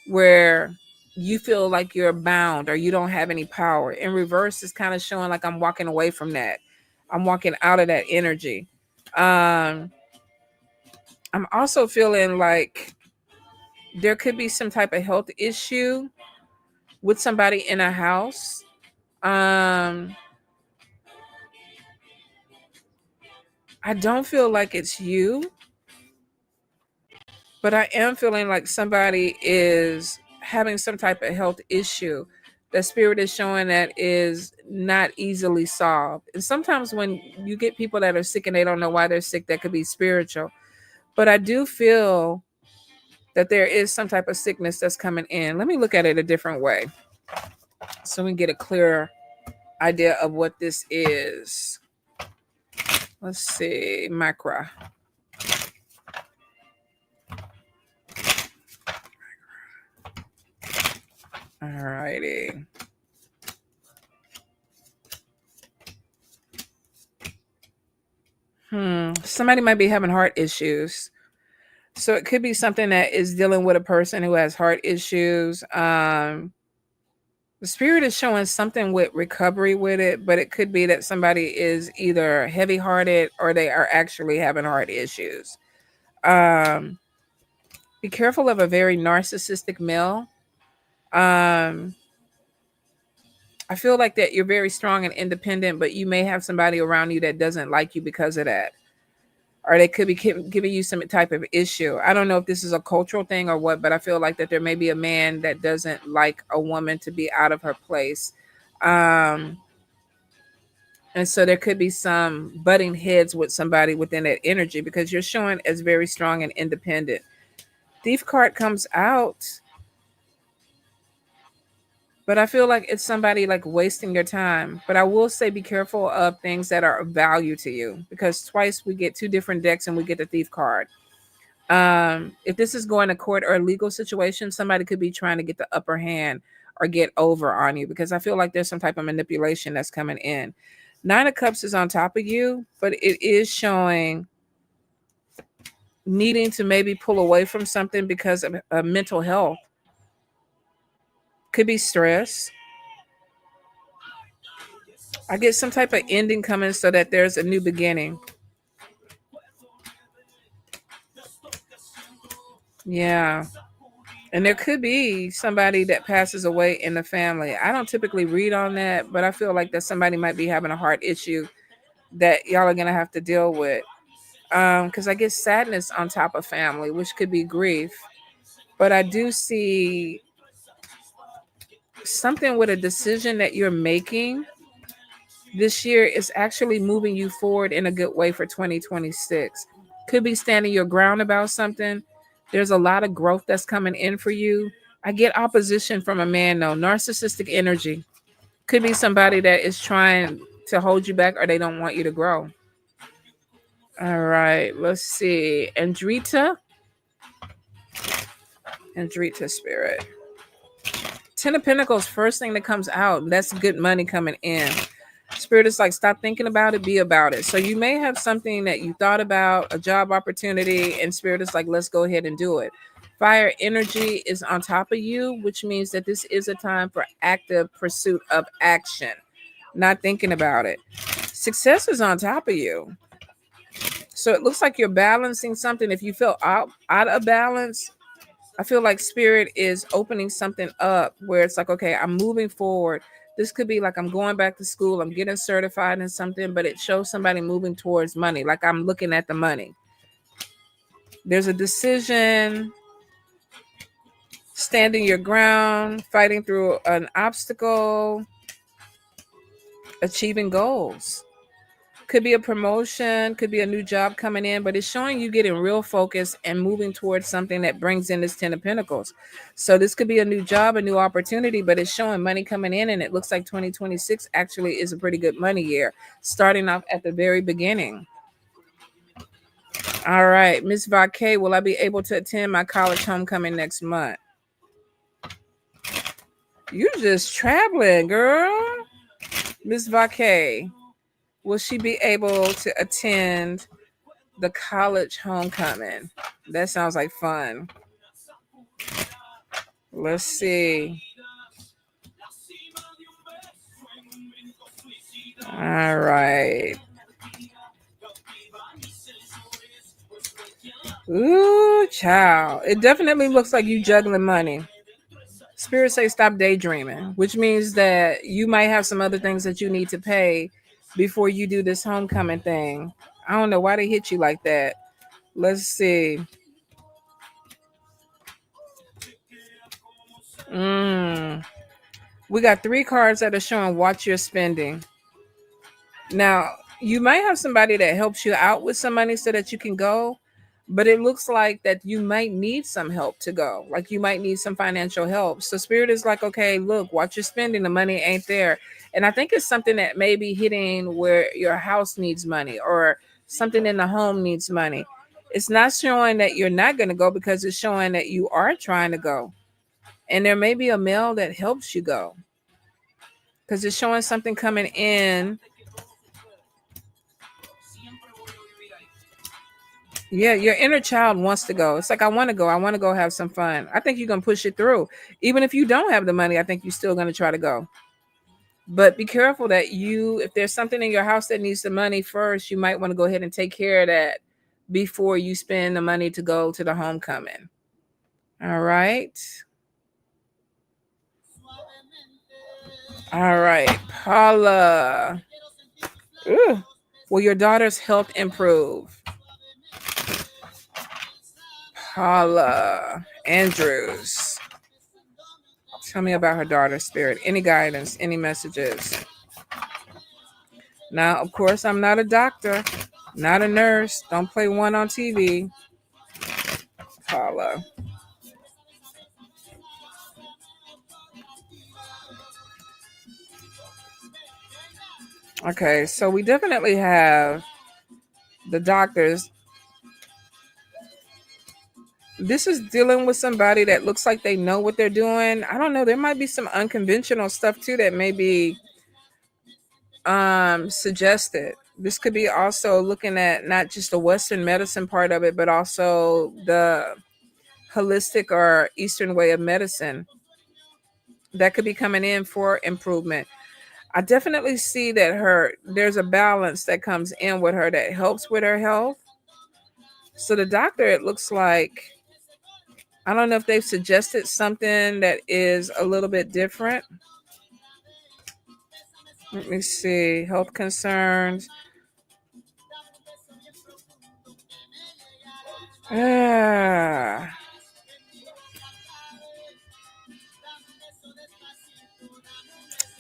where you feel like you're bound or you don't have any power. In reverse is kind of showing like I'm walking away from that. I'm walking out of that energy. I'm also feeling like there could be some type of health issue with somebody in a house. I don't feel like it's you, but I am feeling like somebody is having some type of health issue. The Spirit is showing that is not easily solved. And sometimes when you get people that are sick and they don't know why they're sick, that could be spiritual. But I do feel that there is some type of sickness that's coming in. Let me look at it a different way so we can get a clearer idea of what this is. Let's see, Macra. All righty. Somebody might be having heart issues. So it could be something that is dealing with a person who has heart issues. The Spirit is showing something with recovery with it, but it could be that somebody is either heavy hearted or they are actually having heart issues. Be careful of a very narcissistic male. I feel like that you're very strong and independent, but you may have somebody around you that doesn't like you because of that. Or they could be giving you some type of issue. I don't know if this is a cultural thing or what, but I feel like that there may be a man that doesn't like a woman to be out of her place. And so there could be some butting heads with somebody within that energy because you're showing as very strong and independent. Thief card comes out, but I feel like it's somebody like wasting your time. But I will say be careful of things that are of value to you because twice we get two different decks and we get the thief card. If this is going to court or a legal situation, somebody could be trying to get the upper hand or get over on you because I feel like there's some type of manipulation that's coming in. 9 of Cups is on top of you, but it is showing needing to maybe pull away from something because of mental health. Could be stress. I get some type of ending coming so that there's a new beginning. Yeah. And there could be somebody that passes away in the family. I don't typically read on that, but I feel like that somebody might be having a heart issue that y'all are going to have to deal with. Because I get sadness on top of family, which could be grief. But I do see something with a decision that you're making This year is actually moving you forward in a good way for 2026. Could be standing your ground about something. There's a lot of growth that's coming in for you. I get opposition from a man though, narcissistic energy. Could be somebody that is trying to hold you back or they don't want you to grow. All right, let's see. Andrita spirit. Ten of Pentacles, first thing that comes out. That's good money coming in. Spirit is like, stop thinking about it, be about it. So you may have something that you thought about, a job opportunity, and Spirit is like, let's go ahead and do it. Fire energy is on top of you, which means that this is a time for active pursuit of action, not thinking about it. Success is on top of you. So it looks like you're balancing something. If you feel out of balance, I feel like Spirit is opening something up where it's like, okay, I'm moving forward. This could be like I'm going back to school, I'm getting certified in something, but it shows somebody moving towards money. Like I'm looking at the money. There's a decision, standing your ground, fighting through an obstacle, achieving goals. Could be a promotion, could be a new job coming in, but it's showing you getting real focused and moving towards something that brings in this Ten of Pentacles. So this could be a new job, a new opportunity, but it's showing money coming in, and it looks like 2026 actually is a pretty good money year, starting off at the very beginning. All right, Miss Vacay, will I be able to attend my college homecoming next month? You just traveling, girl. Miss Vacay, will she be able to attend the college homecoming? That sounds like fun. Let's see. All right. Ooh, child. It definitely looks like you juggling money. Spirit say stop daydreaming, which means that you might have some other things that you need to pay before you do this homecoming thing. I don't know why they hit you like that. Let's see. We got 3 cards that are showing watch your spending. Now, you might have somebody that helps you out with some money so that you can go, but it looks like that you might need some help to go. Like you might need some financial help. So Spirit is like, okay, look, watch your spending. The money ain't there. And I think it's something that may be hitting where your house needs money or something in the home needs money. It's not showing that you're not going to go because it's showing that you are trying to go. And there may be a male that helps you go because it's showing something coming in. Yeah, your inner child wants to go. It's like, I want to go. I want to go have some fun. I think you're going to push it through. Even if you don't have the money, I think you're still going to try to go. But be careful that if there's something in your house that needs the money first, you might want to go ahead and take care of that before you spend the money to go to the homecoming. All right. All right. Paula. Ooh. Will your daughter's health improve? Paula Andrews. Tell me about her daughter, Spirit. Any guidance, any messages? Now, of course, I'm not a doctor, not a nurse. Don't play one on TV. Paula. Okay, so we definitely have the doctors. This is dealing with somebody that looks like they know what they're doing. I don't know. There might be some unconventional stuff too that may be suggested. This could be also looking at not just the Western medicine part of it, but also the holistic or Eastern way of medicine that could be coming in for improvement. I definitely see that there's a balance that comes in with her that helps with her health. So the doctor, it looks like, I don't know if they've suggested something that is a little bit different. Let me see. Health concerns. Ah.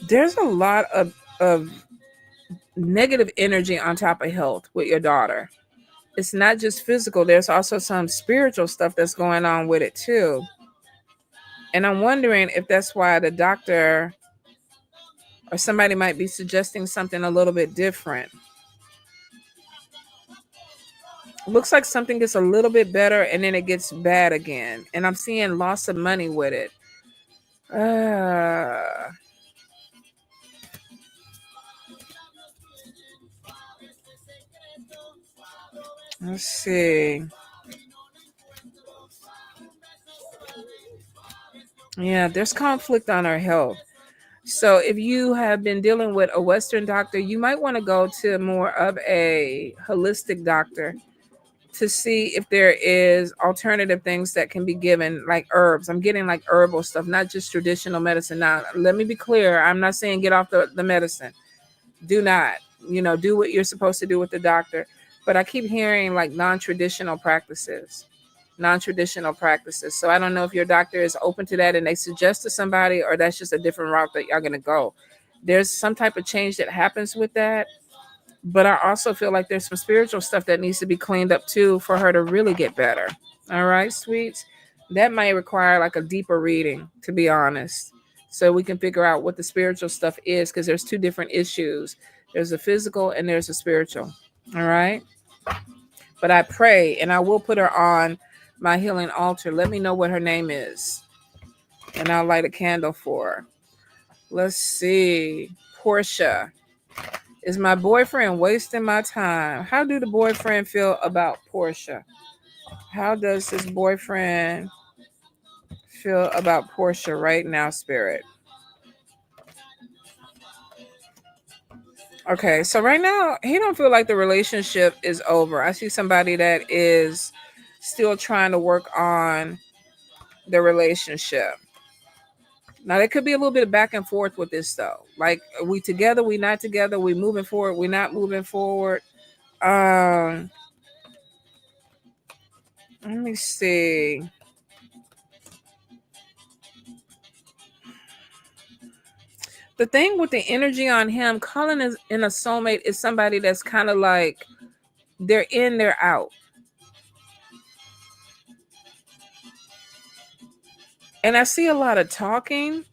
There's a lot of negative energy on top of health with your daughter. It's not just physical, there's also some spiritual stuff that's going on with it too. And I'm wondering if that's why the doctor or somebody might be suggesting something a little bit different. Looks like something gets a little bit better and then it gets bad again. And I'm seeing loss of money with it. Uh, let's see. Yeah, there's conflict on our health. So if you have been dealing with a Western doctor, you might want to go to more of a holistic doctor to see if there is alternative things that can be given, like herbs. I'm getting like herbal stuff, not just traditional medicine. Now, let me be clear. I'm not saying get off the medicine. Do not, do what you're supposed to do with the doctor. But I keep hearing like non-traditional practices. Non-traditional practices. So I don't know if your doctor is open to that and they suggest to somebody, or that's just a different route that y'all gonna go. There's some type of change that happens with that, but I also feel like there's some spiritual stuff that needs to be cleaned up too for her to really get better. All right, sweets. That might require like a deeper reading, to be honest, so we can figure out what the spiritual stuff is, because there's two different issues. There's a physical and there's a spiritual. All right. But I pray, and I will put her on my healing altar. Let me know what her name is, and I'll light a candle for her. Let's see. Portia. Is my boyfriend wasting my time? How do the boyfriend feel about Portia? How does his boyfriend feel about Portia right now, Spirit? Okay, so right now, he don't feel like the relationship is over. I see somebody that is still trying to work on the relationship. Now, there could be a little bit of back and forth with this, though. Like, are we together? We not together? We moving forward? We not moving forward? Let me see. The thing with the energy on him, Colin is in a soulmate, is somebody that's kind of like they're in, they're out. And I see a lot of talking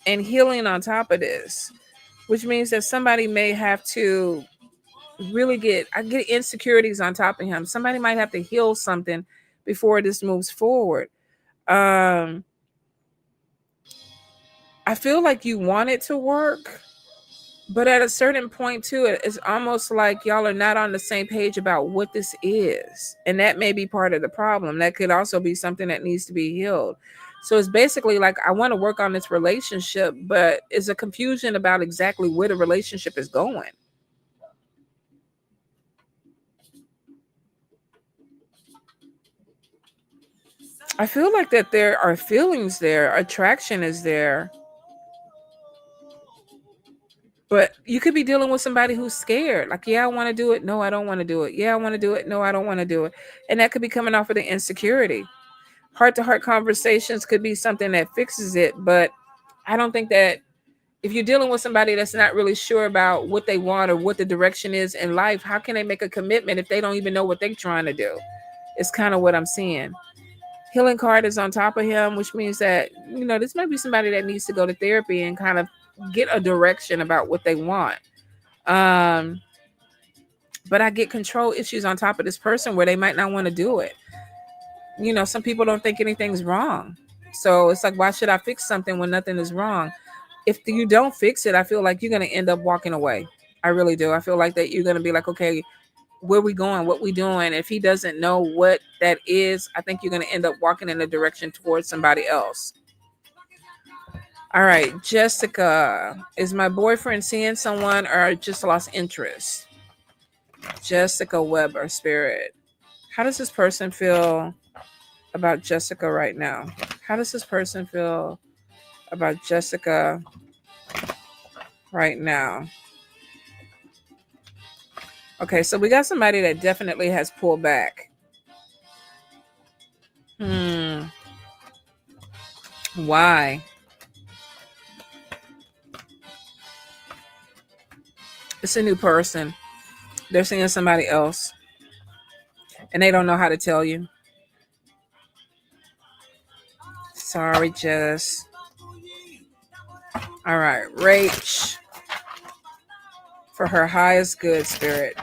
and healing on top of this, which means that somebody may have to really I get insecurities on top of him. Somebody might have to heal something before this moves forward. I feel like you want it to work, but at a certain point too, it's almost like y'all are not on the same page about what this is. And that may be part of the problem. That could also be something that needs to be healed. So it's basically like, I want to work on this relationship, but it's a confusion about exactly where the relationship is going. I feel like that there are feelings there, attraction is there. But you could be dealing with somebody who's scared. Like, yeah, I want to do it. No, I don't want to do it. Yeah, I want to do it. No, I don't want to do it. And that could be coming off of the insecurity. Heart to heart conversations could be something that fixes it. But I don't think that if you're dealing with somebody that's not really sure about what they want or what the direction is in life, how can they make a commitment if they don't even know what they're trying to do? It's kind of what I'm seeing. Healing card is on top of him, which means that, this might be somebody that needs to go to therapy and kind of get a direction about what they want. But I get control issues on top of this person where they might not want to do it. Some people don't think anything's wrong. So it's like, why should I fix something when nothing is wrong? If you don't fix it, I feel like you're going to end up walking away. I really do. I feel like that you're going to be like, okay, where we going? What we doing? If he doesn't know what that is, I think you're going to end up walking in a direction towards somebody else. All right, Jessica, is my boyfriend seeing someone or just lost interest? Jessica Weber, Spirit. How does this person feel about Jessica right now? How does this person feel about Jessica right now? Okay, so we got somebody that definitely has pulled back. Why? It's a new person. They're seeing somebody else and they don't know how to tell you. Sorry, Jess. All right, Rach, for her highest good, Spirit.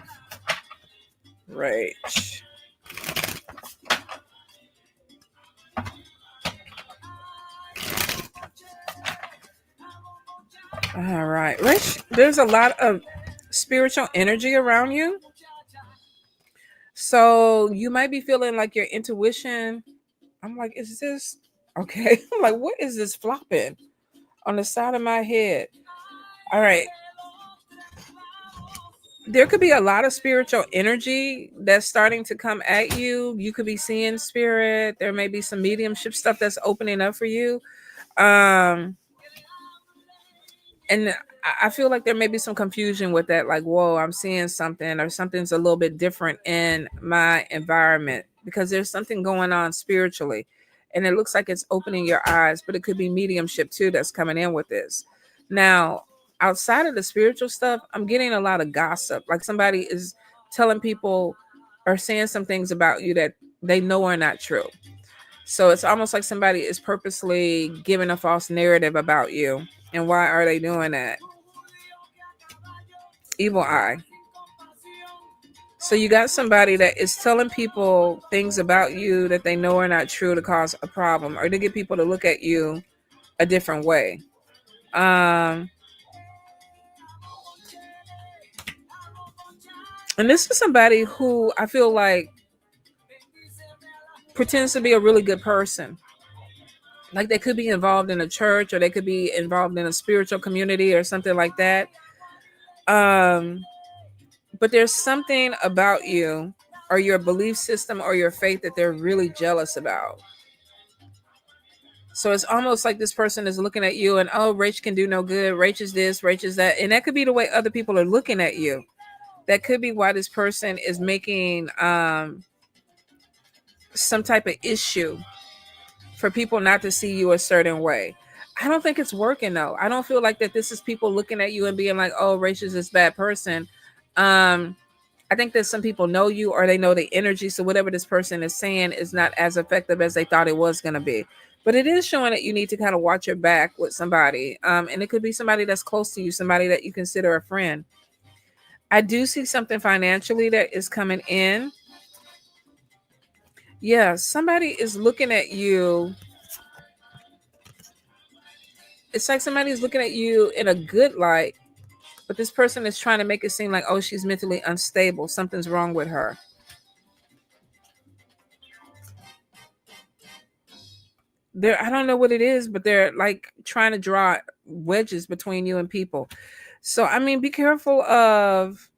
Rach. All right, Rach, there's a lot of spiritual energy around you. So you might be feeling like your intuition. I'm like, is this okay? I'm like, what is this flopping on the side of my head? All right. There could be a lot of spiritual energy that's starting to come at you. You could be seeing spirit. There may be some mediumship stuff that's opening up for you. And I feel like there may be some confusion with that. Like, whoa, I'm seeing something or something's a little bit different in my environment because there's something going on spiritually. And it looks like it's opening your eyes, but it could be mediumship too that's coming in with this. Now, outside of the spiritual stuff, I'm getting a lot of gossip. Like somebody is telling people or saying some things about you that they know are not true. So it's almost like somebody is purposely giving a false narrative about you. And why are they doing that? Evil eye. So you got somebody that is telling people things about you that they know are not true to cause a problem or to get people to look at you a different way. And this is somebody who I feel like pretends to be a really good person. Like they could be involved in a church or they could be involved in a spiritual community or something like that. But there's something about you or your belief system or your faith that they're really jealous about. So it's almost like this person is looking at you and, oh, Rach can do no good. Rach is this, Rach is that. And that could be the way other people are looking at you. That could be why this person is making some type of issue for people not to see you a certain way. I don't think it's working though. I don't feel like that this is people looking at you and being like, oh, Rach is this bad person. I think that some people know you or they know the energy. So whatever this person is saying is not as effective as they thought it was going to be. But it is showing that you need to kind of watch your back with somebody. And it could be somebody that's close to you, somebody that you consider a friend. I do see something financially that is coming in. Yeah, somebody is looking at you. It's like somebody is looking at you in a good light, but this person is trying to make it seem like, oh, she's mentally unstable. Something's wrong with her. I don't know what it is, but they're like trying to draw wedges between you and people. So, I mean, be careful of,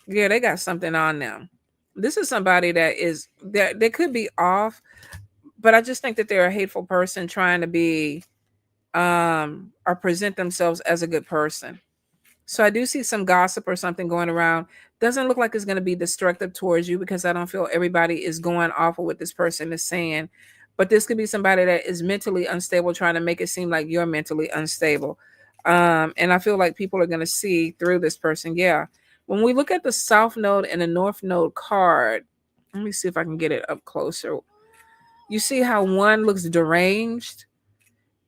yeah, they got something on them. This is somebody that is, they could be off, but I just think that they're a hateful person trying to be, or present themselves as a good person. So I do see some gossip or something going around. Doesn't look like it's going to be destructive towards you because I don't feel everybody is going off of what this person is saying. But this could be somebody that is mentally unstable, trying to make it seem like you're mentally unstable. And I feel like people are going to see through this person. Yeah. When we look at the South Node and the North Node card, let me see if I can get it up closer. You see how one looks deranged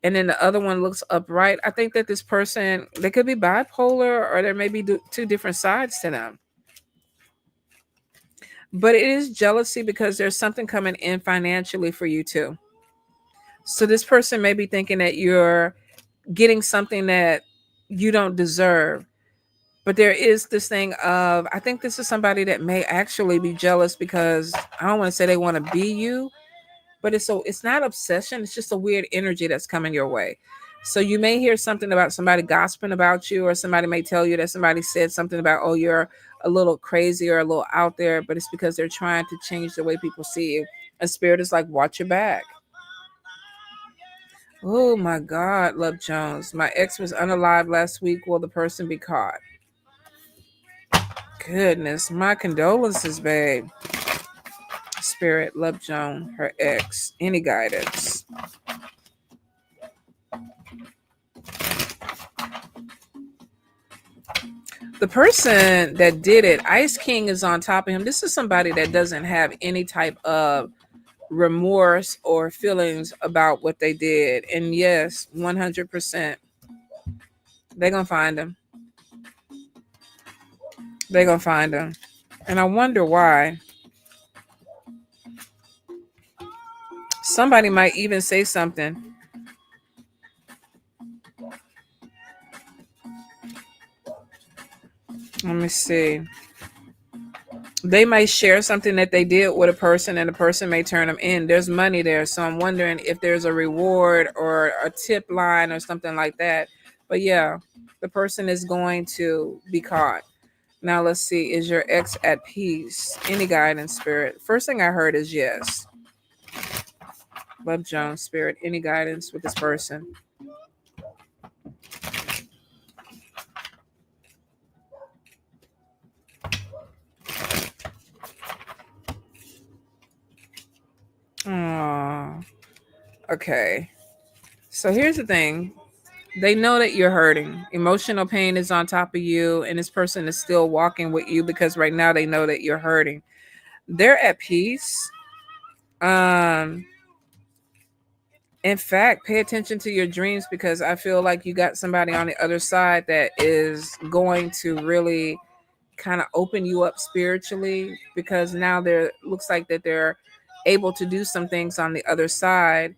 and then the other one looks upright. I think that this person, they could be bipolar or there may be two different sides to them. But it is jealousy because there's something coming in financially for you too. So this person may be thinking that you're getting something that you don't deserve. But there is this thing of, I think this is somebody that may actually be jealous because I don't want to say they want to be you, but it's not obsession. It's just a weird energy that's coming your way. So you may hear something about somebody gossiping about you, or somebody may tell you that somebody said something about, oh, you're a little crazy or a little out there, but it's because they're trying to change the way people see you. And spirit is like, watch your back. Oh my God, Love Jones. My ex was unalive last week. Will the person be caught? Goodness, my condolences, babe. Spirit, Love Joan, her ex. Any guidance? The person that did it, Ice King is on top of him. This is somebody that doesn't have any type of remorse or feelings about what they did. And yes, 100%, they're going to find him. They're going to find him. And I wonder why. Somebody might even say something. Let me see. They might share something that they did with a person and the person may turn them in. There's money there. So I'm wondering if there's a reward or a tip line or something like that. But yeah, the person is going to be caught. Now let's see. Is your ex at peace? Any guidance, spirit? First thing I heard is yes. Love Jones, spirit. Any guidance with this person? Oh, okay. So here's the thing. They know that you're hurting. Emotional pain is on top of you, and this person is still walking with you because right now they know that you're hurting. They're at peace. Um, in fact, pay attention to your dreams because I feel like you got somebody on the other side that is going to really kind of open you up spiritually because now there looks like that they're able to do some things on the other side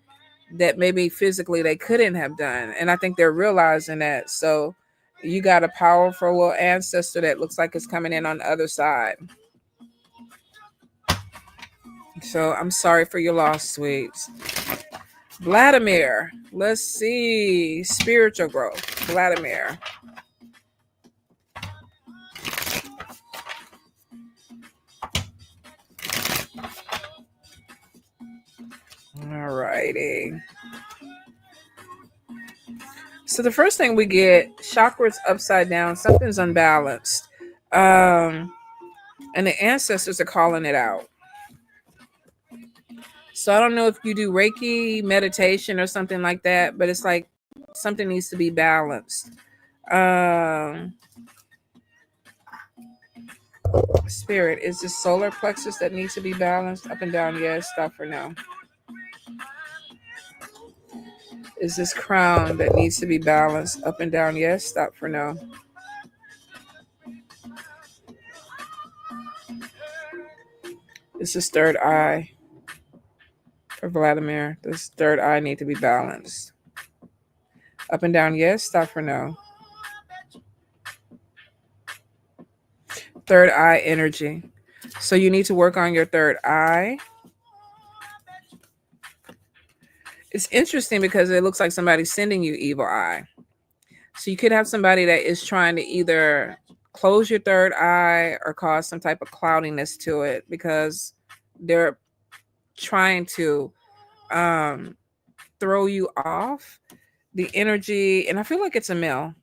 that maybe physically they couldn't have done. And I think they're realizing that. So you got a powerful little ancestor that looks like it's coming in on the other side. So I'm sorry for your loss, sweets. Vladimir, let's see. Spiritual growth. Vladimir. All righty. So the first thing we get, chakras upside down, something's unbalanced. And the ancestors are calling it out. So I don't know if you do Reiki, meditation, or something like that, but it's like something needs to be balanced. Spirit, is this solar plexus that needs to be balanced up and down? Yes, stop for now. Is this crown that needs to be balanced up and down? Yes, stop for now. This is third eye for Vladimir. This third eye need to be balanced. Up and down, yes, stop for no. Third eye energy. So you need to work on your third eye. It's interesting because it looks like somebody's sending you evil eye. So you could have somebody that is trying to either close your third eye or cause some type of cloudiness to it because they're trying to throw you off the energy. And I feel like it's a male,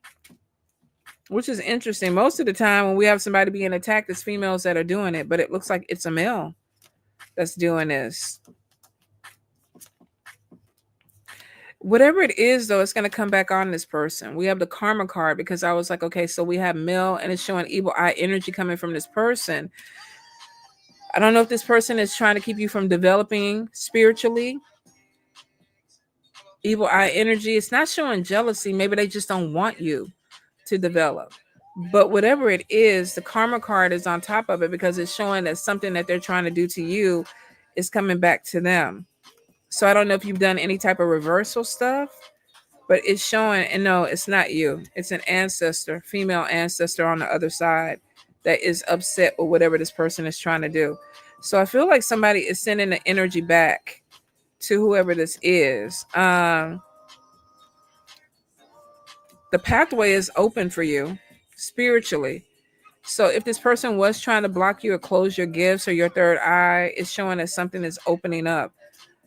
which is interesting. Most of the time when we have somebody being attacked, it's females that are doing it, but it looks like it's a male that's doing this. Whatever it is, though, it's going to come back on this person. We have the karma card because I was like, okay, so we have male and it's showing evil eye energy coming from this person. I don't know if this person is trying to keep you from developing spiritually. Evil eye energy. It's not showing jealousy. Maybe they just don't want you to develop. But whatever it is, the karma card is on top of it because it's showing that something that they're trying to do to you is coming back to them. So I don't know if you've done any type of reversal stuff, but it's showing, and no, it's not you. It's an ancestor, female ancestor on the other side that is upset with whatever this person is trying to do. So I feel like somebody is sending the energy back to whoever this is. The pathway is open for you spiritually. So if this person was trying to block you or close your gifts or your third eye, it's showing that something is opening up.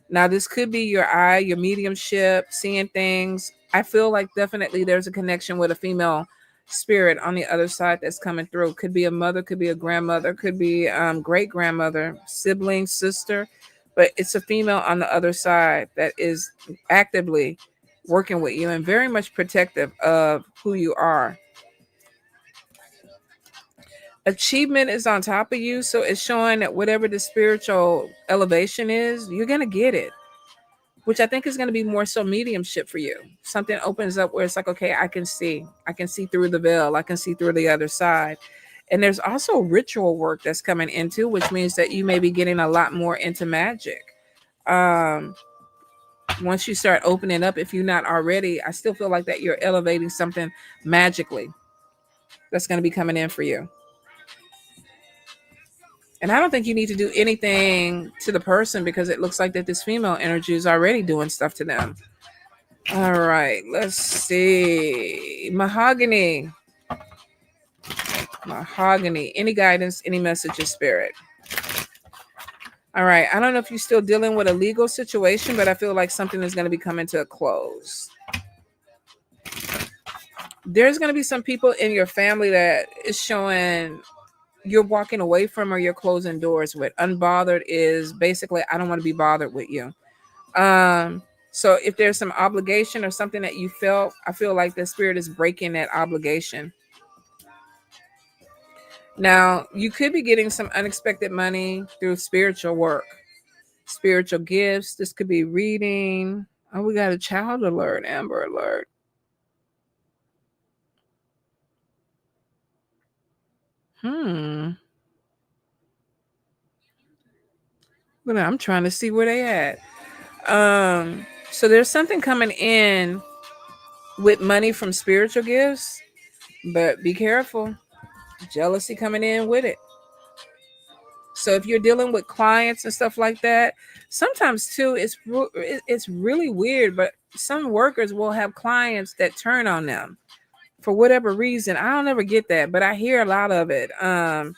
Now, this could be your eye, your mediumship, seeing things. I feel like definitely there's a connection with a female spirit on the other side that's coming through. Could be a mother, could be a grandmother, could be great grandmother, sibling, sister. But it's a female on the other side that is actively working with you and very much protective of who you are. Achievement is on top of you. So it's showing that whatever the spiritual elevation is, you're going to get it, which I think is going to be more so mediumship for you. Something opens up where it's like, okay, I can see through the veil. I can see through the other side. And there's also ritual work that's coming into, which means that you may be getting a lot more into magic. Um, Once you start opening up, if you're not already, I still feel like that you're elevating something magically that's going to be coming in for you. And I don't think you need to do anything to the person because it looks like that this female energy is already doing stuff to them. All right, let's see. Mahogany. Mahogany. Any guidance, any messages, spirit? All right. I don't know if you're still dealing with a legal situation, but I feel like something is going to be coming to a close. There's going to be some people in your family that is showing you're walking away from or you're closing doors with. Unbothered is basically, I don't want to be bothered with you. So if there's some obligation or something that you felt, I feel like the spirit is breaking that obligation. Now, you could be getting some unexpected money through spiritual work, spiritual gifts. This could be reading. Oh, we got a child alert, Amber alert. Well, I'm trying to see where they at. So there's something coming in with money from spiritual gifts, but be careful. Jealousy coming in with it. So if you're dealing with clients and stuff like that, sometimes too, it's really weird, but some workers will have clients that turn on them for whatever reason. I don't ever get that, but I hear a lot of it. And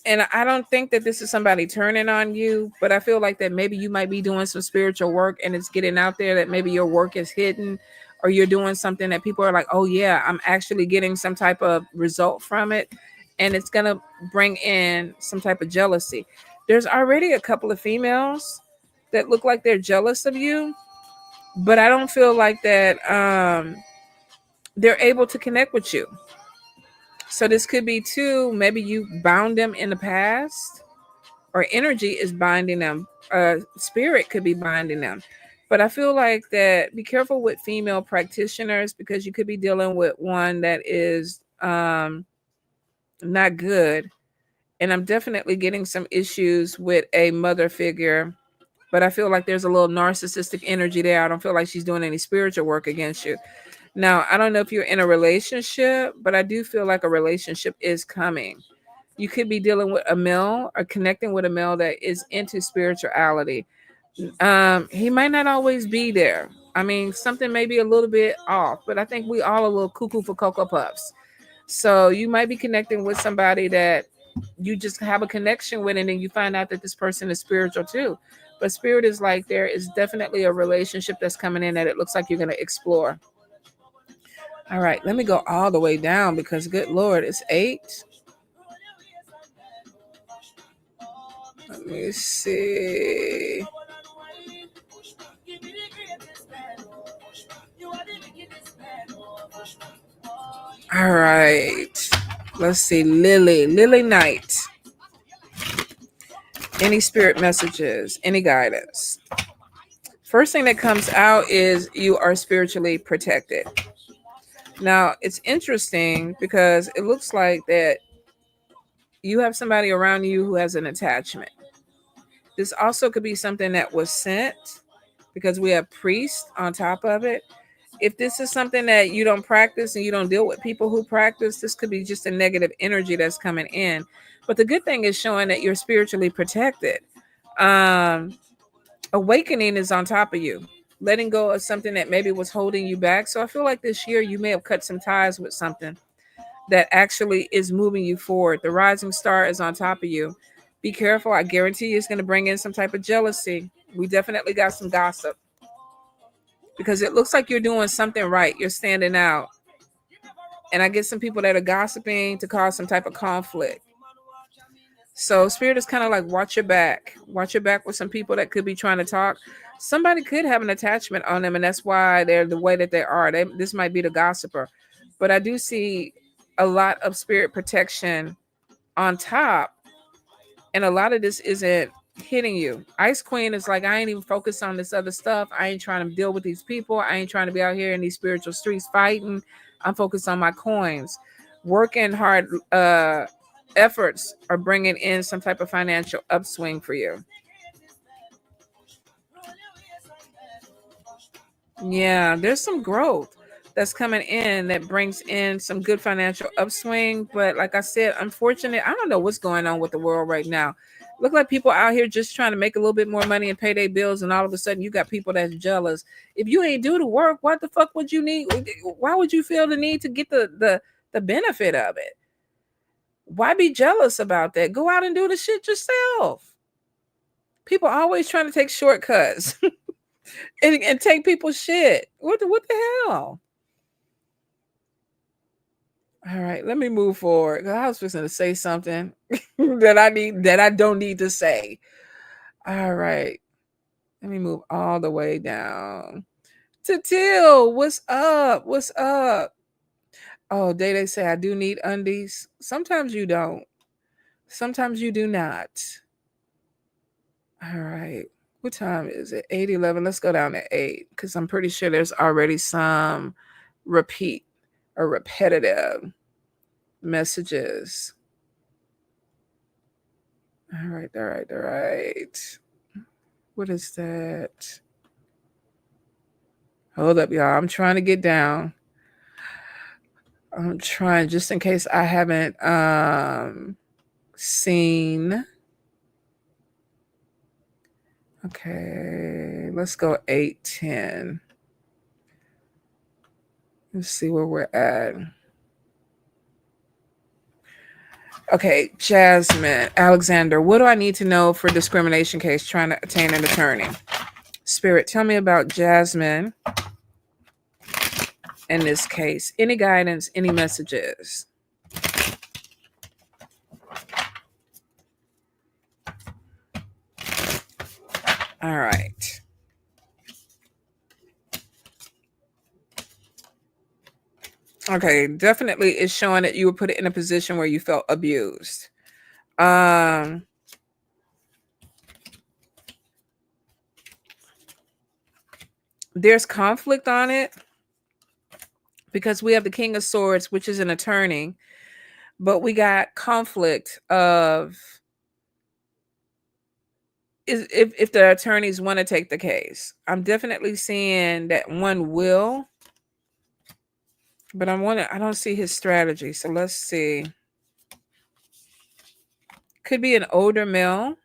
I don't think that this is somebody turning on you, but I feel like that maybe you might be doing some spiritual work and it's getting out there that maybe your work is hidden or you're doing something that people are like, oh yeah, I'm actually getting some type of result from it. And it's going to bring in some type of jealousy. There's already a couple of females that look like they're jealous of you, but I don't feel like that they're able to connect with you. So this could be too, maybe you bound them in the past or energy is binding them. Spirit could be binding them. But I feel like that be careful with female practitioners because you could be dealing with one that is not good. And I'm definitely getting some issues with a mother figure. But I feel like there's a little narcissistic energy there. I don't feel like she's doing any spiritual work against you. Now, I don't know if you're in a relationship, but I do feel like a relationship is coming. You could be dealing with a male or connecting with a male that is into spirituality. He might not always be there. I mean, something may be a little bit off, but I think we all a little cuckoo for Cocoa Puffs. So you might be connecting with somebody that you just have a connection with, and then you find out that this person is spiritual too. But spirit is like there is definitely a relationship that's coming in that it looks like you're going to explore. All right, let me go all the way down because good Lord, it's 8. Let me see. All right. Let's see. Lily Knight. Any spirit messages, any guidance? First thing that comes out is you are spiritually protected. Now, it's interesting because it looks like that you have somebody around you who has an attachment. This also could be something that was sent because we have priest on top of it. If this is something that you don't practice and you don't deal with people who practice, this could be just a negative energy that's coming in. But the good thing is showing that you're spiritually protected. Awakening is on top of you. Letting go of something that maybe was holding you back. So I feel like this year you may have cut some ties with something that actually is moving you forward. The rising star is on top of you. Be careful. I guarantee you it's going to bring in some type of jealousy. We definitely got some gossip because it looks like you're doing something right. You're standing out. And I get some people that are gossiping to cause some type of conflict. So spirit is kind of like watch your back. Watch your back with some people that could be trying to talk. Somebody could have an attachment on them, and that's why they're the way that they are. This might be the gossiper. But I do see a lot of spirit protection on top, and a lot of this isn't hitting you. Ice Queen is like, I ain't even focused on this other stuff. I ain't trying to deal with these people. I ain't trying to be out here in these spiritual streets fighting. I'm focused on my coins. Working hard efforts are bringing in some type of financial upswing for you. Yeah, there's some growth that's coming in that brings in some good financial upswing. But like I said, unfortunately, I don't know what's going on with the world right now. Look like people out here just trying to make a little bit more money and pay their bills, and all of a sudden you got people that's jealous. If you ain't do the work, what the fuck would you need? Why would you feel the need to get the benefit of it? Why be jealous about that? Go out and do the shit yourself. People always trying to take shortcuts and take people's shit. What the hell? All right, let me move forward. I was just going to say something that I don't need to say. All right, let me move all the way down to Till. What's up? What's up? Oh, they say I do need undies. Sometimes you don't. Sometimes you do not. All right. What time is it? 8:11. Let's go down to 8 because I'm pretty sure there's already some repeat or repetitive messages. All right, all right, all right. What is that? Hold up, y'all. I'm trying to get down. I'm trying just in case I haven't seen. Okay, let's go 8:10. Let's see where we're at. Okay, Jasmine, Alexander, what do I need to know for discrimination case trying to attain an attorney? Spirit, tell me about Jasmine in this case. Any guidance, any messages? All right. Okay, definitely it's showing that you were put in a position where you felt abused. There's conflict on it because we have the King of Swords, which is an attorney, but we got conflict of if the attorneys want to take the case. I'm definitely seeing that one will, but I don't see his strategy. So let's see. Could be an older male.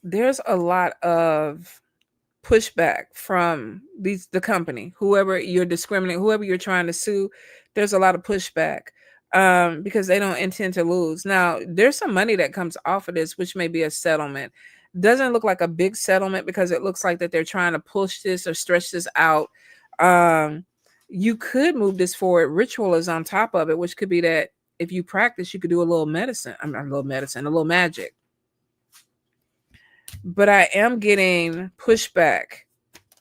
There's a lot of pushback from the company, whoever you're discriminating, whoever you're trying to sue. There's a lot of pushback because they don't intend to lose. Now, there's some money that comes off of this, which may be a settlement. Doesn't look like a big settlement because it looks like that they're trying to push this or stretch this out. You could move this forward. Ritual is on top of it, which could be that if you practice, you could do a little medicine. A little magic. But I am getting pushback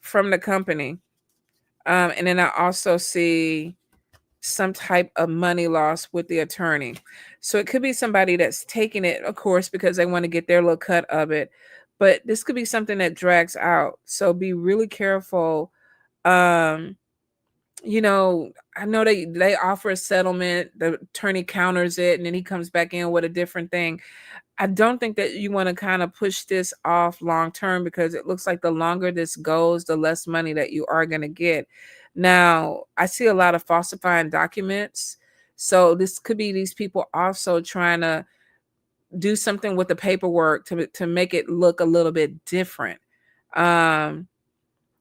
from the company. And then I also see some type of money loss with the attorney. So it could be somebody that's taking it, of course, because they want to get their little cut of it. But this could be something that drags out. So be really careful. You know, I know they offer a settlement, the attorney counters it, and then he comes back in with a different thing. I don't think that you want to kind of push this off long term because it looks like the longer this goes, the less money that you are going to get. Now, I see a lot of falsifying documents. So this could be these people also trying to do something with the paperwork to make it look a little bit different. And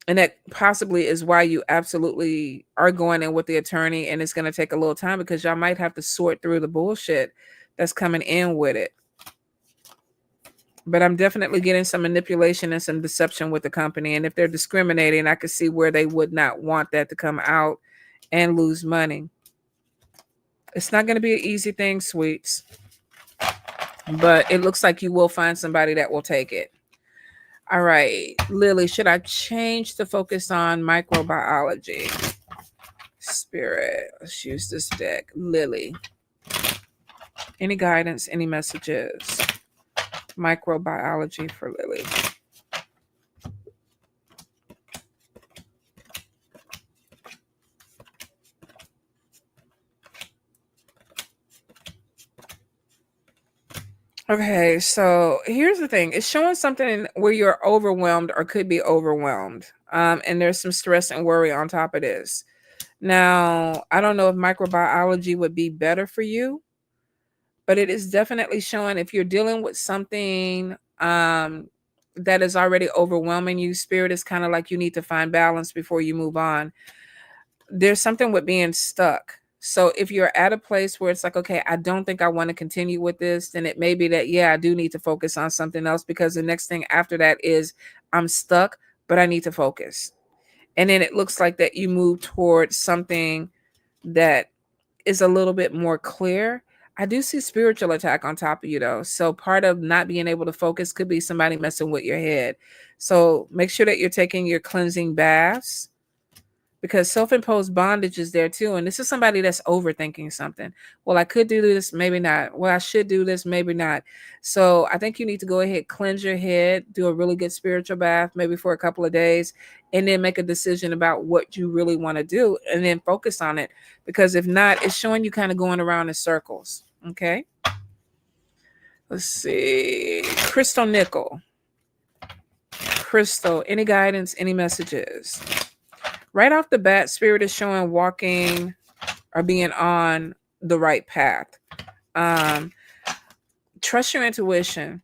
that possibly is why you absolutely are going in with the attorney, and it's going to take a little time because y'all might have to sort through the bullshit that's coming in with it. But I'm definitely getting some manipulation and some deception with the company. And if they're discriminating, I could see where they would not want that to come out and lose money. It's not going to be an easy thing, sweets. But it looks like you will find somebody that will take it. All right, Lily, should I change the focus on microbiology? Spirit, let's use this deck. Lily, any guidance, any messages? Microbiology for Lily. Okay, so here's the thing. It's showing something where you're overwhelmed or could be overwhelmed. And there's some stress and worry on top of this. Now, I don't know if microbiology would be better for you, but it is definitely showing if you're dealing with something that is already overwhelming you, spirit is kind of like you need to find balance before you move on. There's something with being stuck. So if you're at a place where it's like, okay, I don't think I want to continue with this, then it may be that, yeah, I do need to focus on something else, because the next thing after that is I'm stuck, but I need to focus. And then it looks like that you move towards something that is a little bit more clear. I do see spiritual attack on top of you though. So part of not being able to focus could be somebody messing with your head. So make sure that you're taking your cleansing baths, because self-imposed bondage is there too. And this is somebody that's overthinking something. Well, I could do this, maybe not. Well, I should do this, maybe not. So I think you need to go ahead, cleanse your head, do a really good spiritual bath, maybe for a couple of days, and then make a decision about what you really want to do and then focus on it. Because if not, it's showing you kind of going around in circles. Okay. Let's see. Crystal Nickel. Crystal, any guidance, any messages? Right off the bat, spirit is showing walking or being on the right path. Trust your intuition.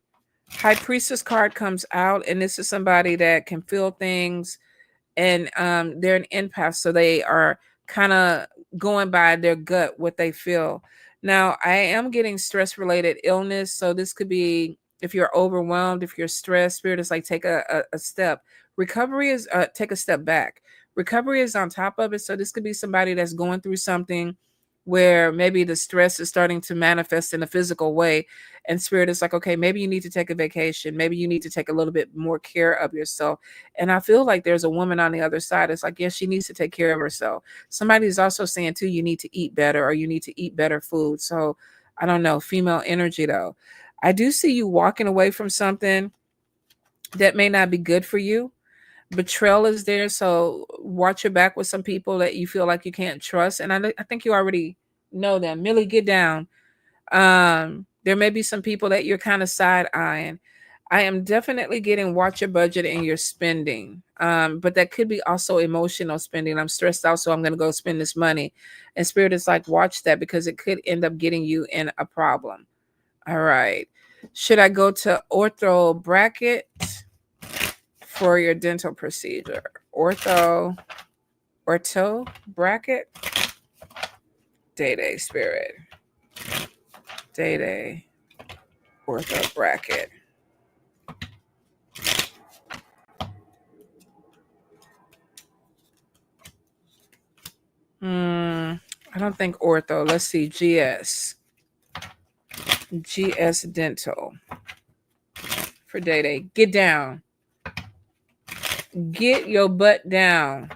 High Priestess card comes out, and this is somebody that can feel things, and they're an empath, so they are kind of going by their gut, what they feel. Now, I am getting stress-related illness, so this could be if you're overwhelmed, if you're stressed. Spirit is like take a step. Recovery is take a step back. Recovery is on top of it, so this could be somebody that's going through something where maybe the stress is starting to manifest in a physical way, and spirit is like, okay, maybe you need to take a vacation, maybe you need to take a little bit more care of yourself. And I feel like there's a woman on the other side. It's like, yes, she needs to take care of herself. Somebody's also saying too, you need to eat better, or you need to eat better food. So I don't know, female energy though. I do see you walking away from something that may not be good for you. Betrayal is there, so watch your back with some people that you feel like you can't trust. And I think you already know them. Millie, get down. There may be some people that you're kind of side eyeing. I am definitely getting watch your budget and your spending. But that could be also emotional spending. I'm stressed out, so I'm going to go spend this money. And spirit is like, watch that, because it could end up getting you in a problem. All right. Should I go to ortho bracket for your dental procedure? Ortho bracket. Day spirit. Day ortho bracket. I don't think ortho. Let's see. GS dental for Day. Get down. Get your butt down.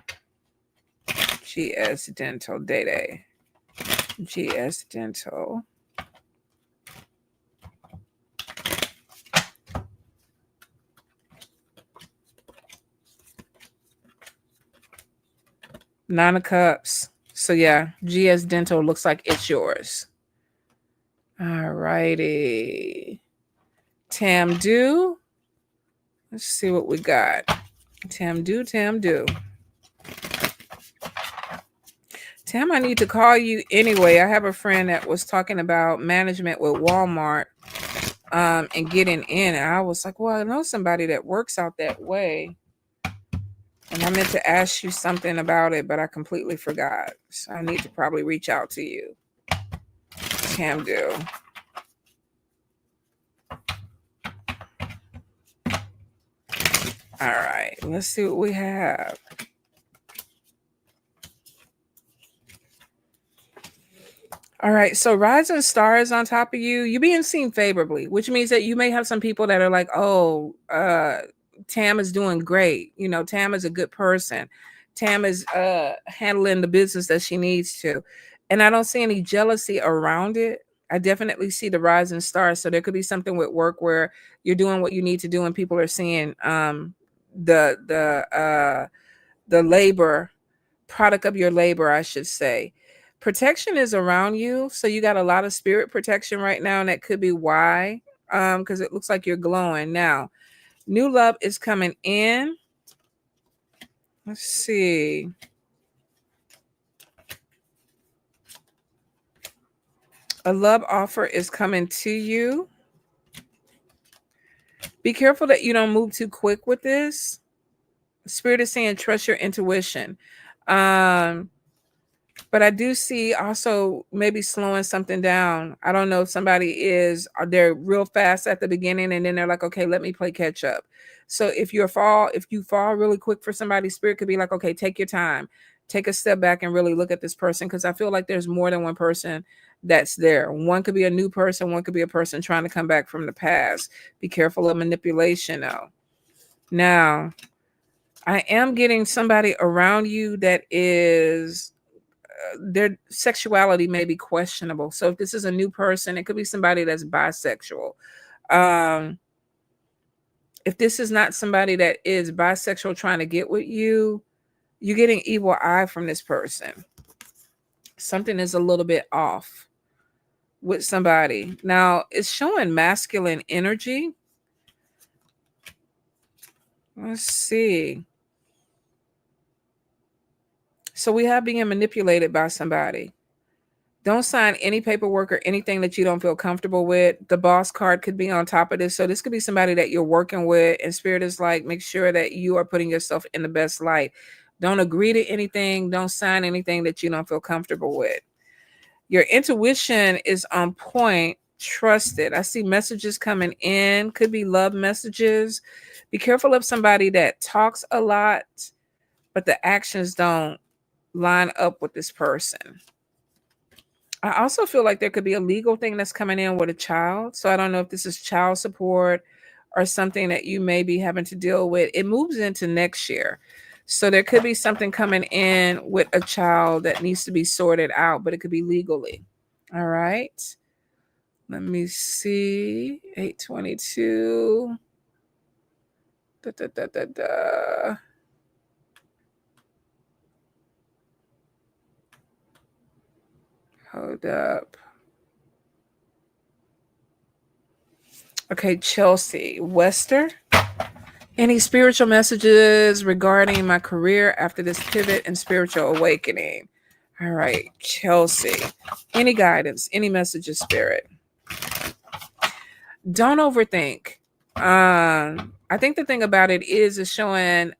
GS dental Day. GS dental. Nine of Cups. So yeah, GS dental looks like it's yours. All righty. Tamdu. Let's see what we got. Tamdu. Tam, I need to call you anyway. I have a friend that was talking about management with Walmart and getting in. And I was like, well, I know somebody that works out that way. And I meant to ask you something about it, but I completely forgot. So I need to probably reach out to you. Tamdu. All right, let's see what we have. All right, so rising stars on top of you, you're being seen favorably, which means that you may have some people that are like, oh, Tam is doing great. You know, Tam is a good person. Tam is handling the business that she needs to. And I don't see any jealousy around it. I definitely see the rising stars. So there could be something with work where you're doing what you need to do and people are seeing the the the labor, product of your labor, I should say. Protection is around you. So you got a lot of spirit protection right now, and that could be why. Because it looks like you're glowing. Now, new love is coming in. Let's see. A love offer is coming to you. Be careful that you don't move too quick with this. Spirit is saying trust your intuition. But I do see also maybe slowing something down. I don't know if somebody they're real fast at the beginning and then they're like, okay, let me play catch up. So if you fall really quick for somebody, spirit could be like, okay, take your time, take a step back and really look at this person. Cause I feel like there's more than one person that's there. One could be a new person. One could be a person trying to come back from the past. Be careful of manipulation though. Now, I am getting somebody around you that is their sexuality may be questionable. So if this is a new person, it could be somebody that's bisexual. If this is not somebody that is bisexual trying to get with you, you're getting evil eye from this person. Something is a little bit off with somebody. Now, it's showing masculine energy. Let's see. So we have being manipulated by somebody. Don't sign any paperwork or anything that you don't feel comfortable with. The boss card could be on top of this. So this could be somebody that you're working with, and spirit is like, make sure that you are putting yourself in the best light. Don't agree to anything. Don't sign anything that you don't feel comfortable with. Your intuition is on point. Trust it. I see messages coming in. Could be love messages. Be careful of somebody that talks a lot, but the actions don't line up with this person. I also feel like there could be a legal thing that's coming in with a child. So I don't know if this is child support or something that you may be having to deal with. It moves into next year. So there could be something coming in with a child that needs to be sorted out, but it could be legally. All right. Let me see. 822. Da, da, da, da, da. Hold up. Okay, Chelsea Wester. Any spiritual messages regarding my career after this pivot and spiritual awakening? All right, Chelsea. Any guidance, any messages, spirit? Don't overthink. I think the thing about it is showing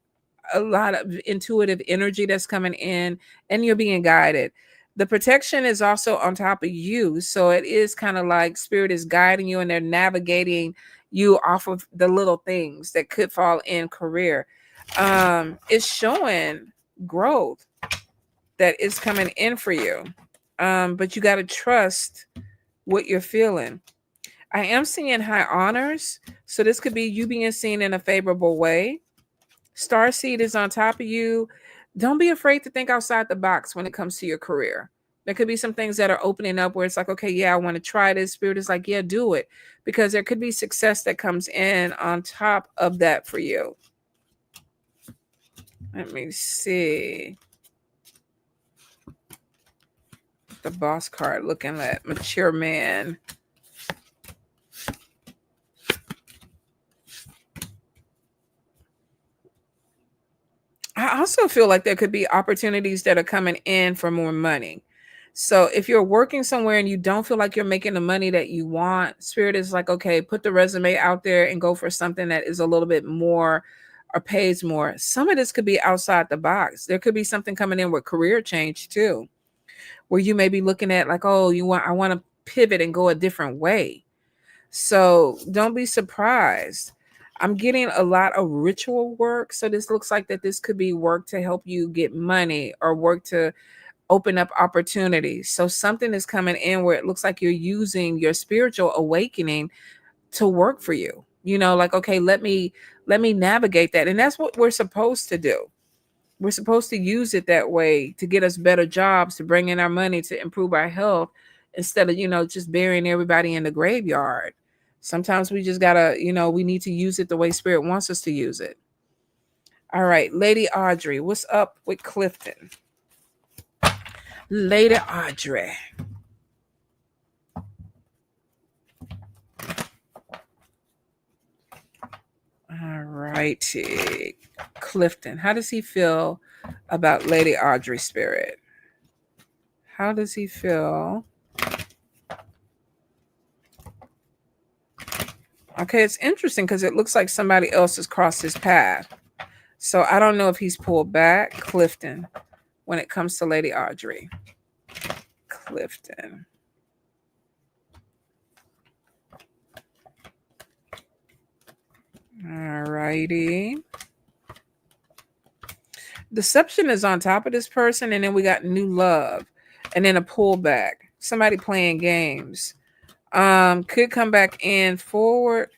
a lot of intuitive energy that's coming in and you're being guided. The protection is also on top of you. So it is kind of like spirit is guiding you and they're navigating you off of the little things that could fall in career. It's showing growth that is coming in for you. But you got to trust what you're feeling. I am seeing high honors. So this could be you being seen in a favorable way. Starseed is on top of you. Don't be afraid to think outside the box when it comes to your career. There could be some things that are opening up where it's like, okay, yeah, I want to try this. Spirit is like, yeah, do it. Because there could be success that comes in on top of that for you. Let me see. The boss card looking at mature man. I also feel like there could be opportunities that are coming in for more money. So if you're working somewhere and you don't feel like you're making the money that you want, spirit is like, okay, put the resume out there and go for something that is a little bit more or pays more. Some of this could be outside the box. There could be something coming in with career change too, where you may be looking at like, oh, I want to pivot and go a different way. So don't be surprised. I'm getting a lot of ritual work. So this looks like that this could be work to help you get money or work to open up opportunities. So something is coming in where it looks like you're using your spiritual awakening to work for you. Like, okay, let me navigate that. And that's what we're supposed to do. We're supposed to use it that way to get us better jobs, to bring in our money, to improve our health, instead of, just burying everybody in the graveyard. Sometimes we just gotta, we need to use it the way Spirit wants us to use it. All right, Lady Audrey, what's up with Clifton? Lady Audrey. All righty. Clifton, how does he feel about Lady Audrey Spirit? How does he feel? Okay, it's interesting because it looks like somebody else has crossed his path. So I don't know if he's pulled back. Clifton, when it comes to Lady Audrey. Clifton. All righty. Deception is on top of this person, and then we got new love, and then a pullback. Somebody playing games. Could come back in forward,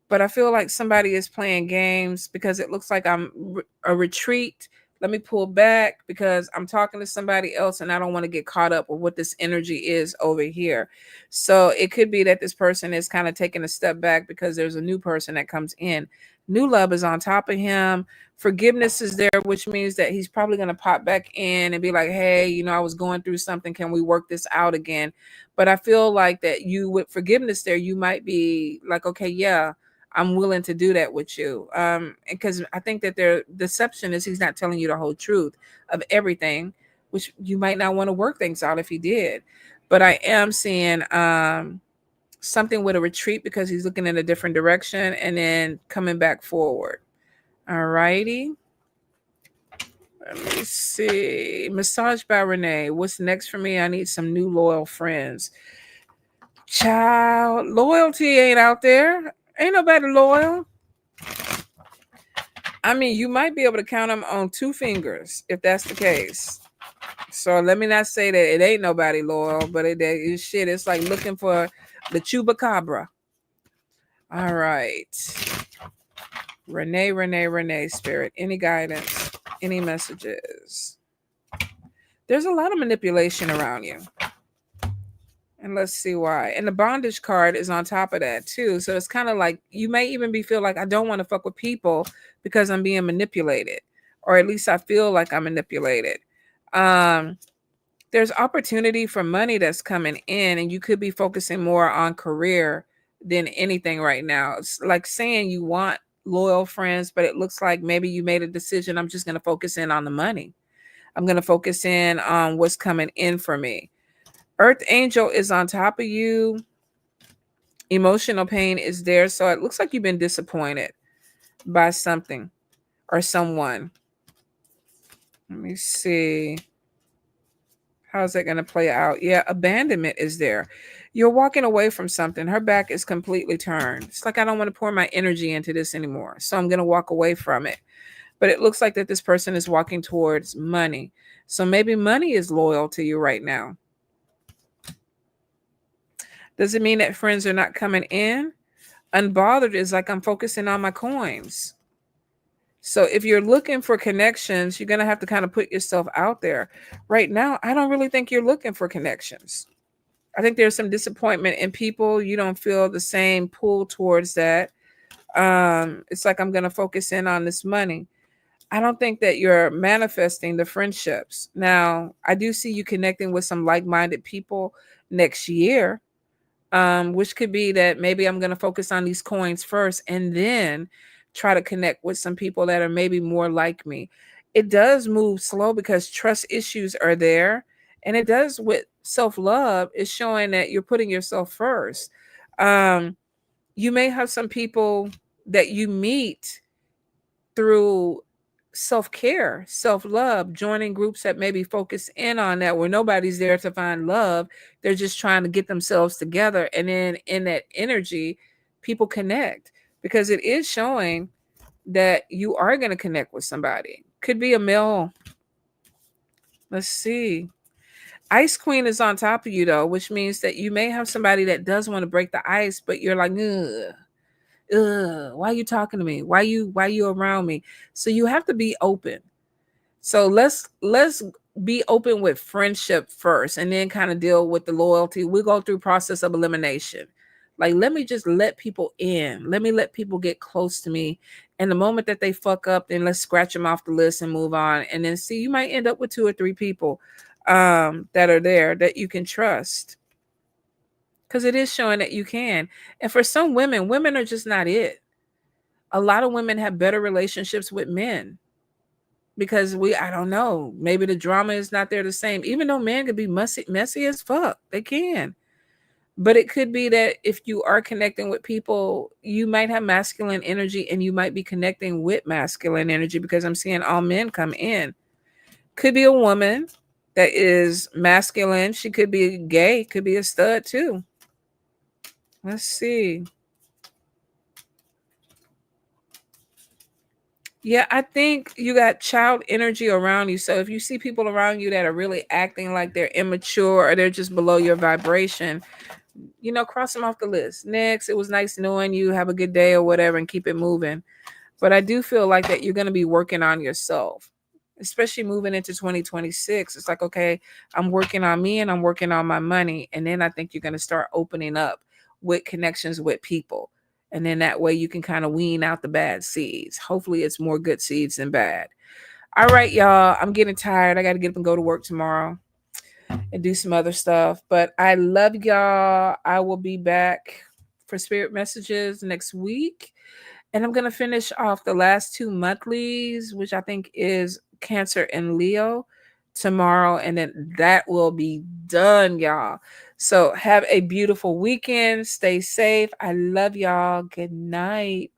but I feel like somebody is playing games because it looks like I'm a retreat. Let me pull back because I'm talking to somebody else and I don't want to get caught up with what this energy is over here. So it could be that this person is kind of taking a step back because there's a new person that comes in. New love is on top of him. Forgiveness is there, which means that he's probably going to pop back in and be like, hey, I was going through something. Can we work this out again? But I feel like that with forgiveness there, you might be like, okay, yeah, I'm willing to do that with you. Because I think that their deception is he's not telling you the whole truth of everything, which you might not want to work things out if he did. But I am seeing something with a retreat because he's looking in a different direction and then coming back forward. All righty. Let me see. Massage by Renee. What's next for me? I need some new loyal friends. Child, loyalty ain't out there. Ain't nobody loyal. I mean, you might be able to count them on 2 fingers if that's the case. So let me not say that it ain't nobody loyal, but it's like looking for the chupacabra. All right. Renee, Spirit. Any guidance? Any messages? There's a lot of manipulation around you. And let's see why. And the bondage card is on top of that too. So it's kind of like you may even feel like I don't want to fuck with people because I'm being manipulated. Or at least I feel like I'm manipulated. There's opportunity for money that's coming in, and you could be focusing more on career than anything right now. It's like saying you want loyal friends, but it looks like maybe you made a decision. I'm just going to focus in on the money. I'm going to focus in on what's coming in for me. Earth Angel is on top of you. Emotional pain is there. So it looks like you've been disappointed by something or someone. Let me see. How's that going to play out? Yeah, abandonment is there. You're walking away from something. Her back is completely turned. It's like, I don't want to pour my energy into this anymore. So I'm going to walk away from it. But it looks like that this person is walking towards money. So maybe money is loyal to you right now. Does it mean that friends are not coming in? Unbothered is like, I'm focusing on my coins. So if you're looking for connections, you're going to have to kind of put yourself out there. Right now, I don't really think you're looking for connections. I think there's some disappointment in people. You don't feel the same pull towards that. It's like, I'm going to focus in on this money. I don't think that you're manifesting the friendships. Now, I do see you connecting with some like-minded people next year. Which could be that maybe I'm going to focus on these coins first and then try to connect with some people that are maybe more like me. It does move slow because trust issues are there. And it does with self-love is showing that you're putting yourself first. You may have some people that you meet through self-care, self-love, joining groups that maybe focus in on that, where nobody's there to find love. They're just trying to get themselves together. And then in that energy, people connect because it is showing that you are going to connect with somebody. Could be a male. Let's see. Ice Queen is on top of you though, which means that you may have somebody that does want to break the ice, but you're like, ugh. Ugh, why are you talking to me? Why you around me? So you have to be open. So let's be open with friendship first and then kind of deal with the loyalty. We go through process of elimination. Like, let me just let people in. Let me let people get close to me. And the moment that they fuck up, then let's scratch them off the list and move on. And then see, you might end up with 2 or 3 people that are there that you can trust. Because it is showing that you can. And for some women, women are just not it. A lot of women have better relationships with men because I don't know, maybe the drama is not there the same, even though men could be messy as fuck. They can. But it could be that if you are connecting with people, you might have masculine energy and you might be connecting with masculine energy, because I'm seeing all men come in. Could be a woman that is masculine. She could be gay, could be a stud too. Let's see. Yeah, I think you got child energy around you. So if you see people around you that are really acting like they're immature or they're just below your vibration, cross them off the list. Next, it was nice knowing you. Have a good day or whatever and keep it moving. But I do feel like that you're going to be working on yourself, especially moving into 2026. It's like, okay, I'm working on me and I'm working on my money. And then I think you're going to start opening up with connections with people. And then that way you can kind of wean out the bad seeds. Hopefully it's more good seeds than bad. All right, y'all. I'm getting tired. I got to get up and go to work tomorrow and do some other stuff. But I love y'all. I will be back for spirit messages next week. And I'm going to finish off the last 2 monthlies, which I think is Cancer and Leo, tomorrow. And then that will be done, y'all. So have a beautiful weekend. Stay safe. I love y'all. Good night.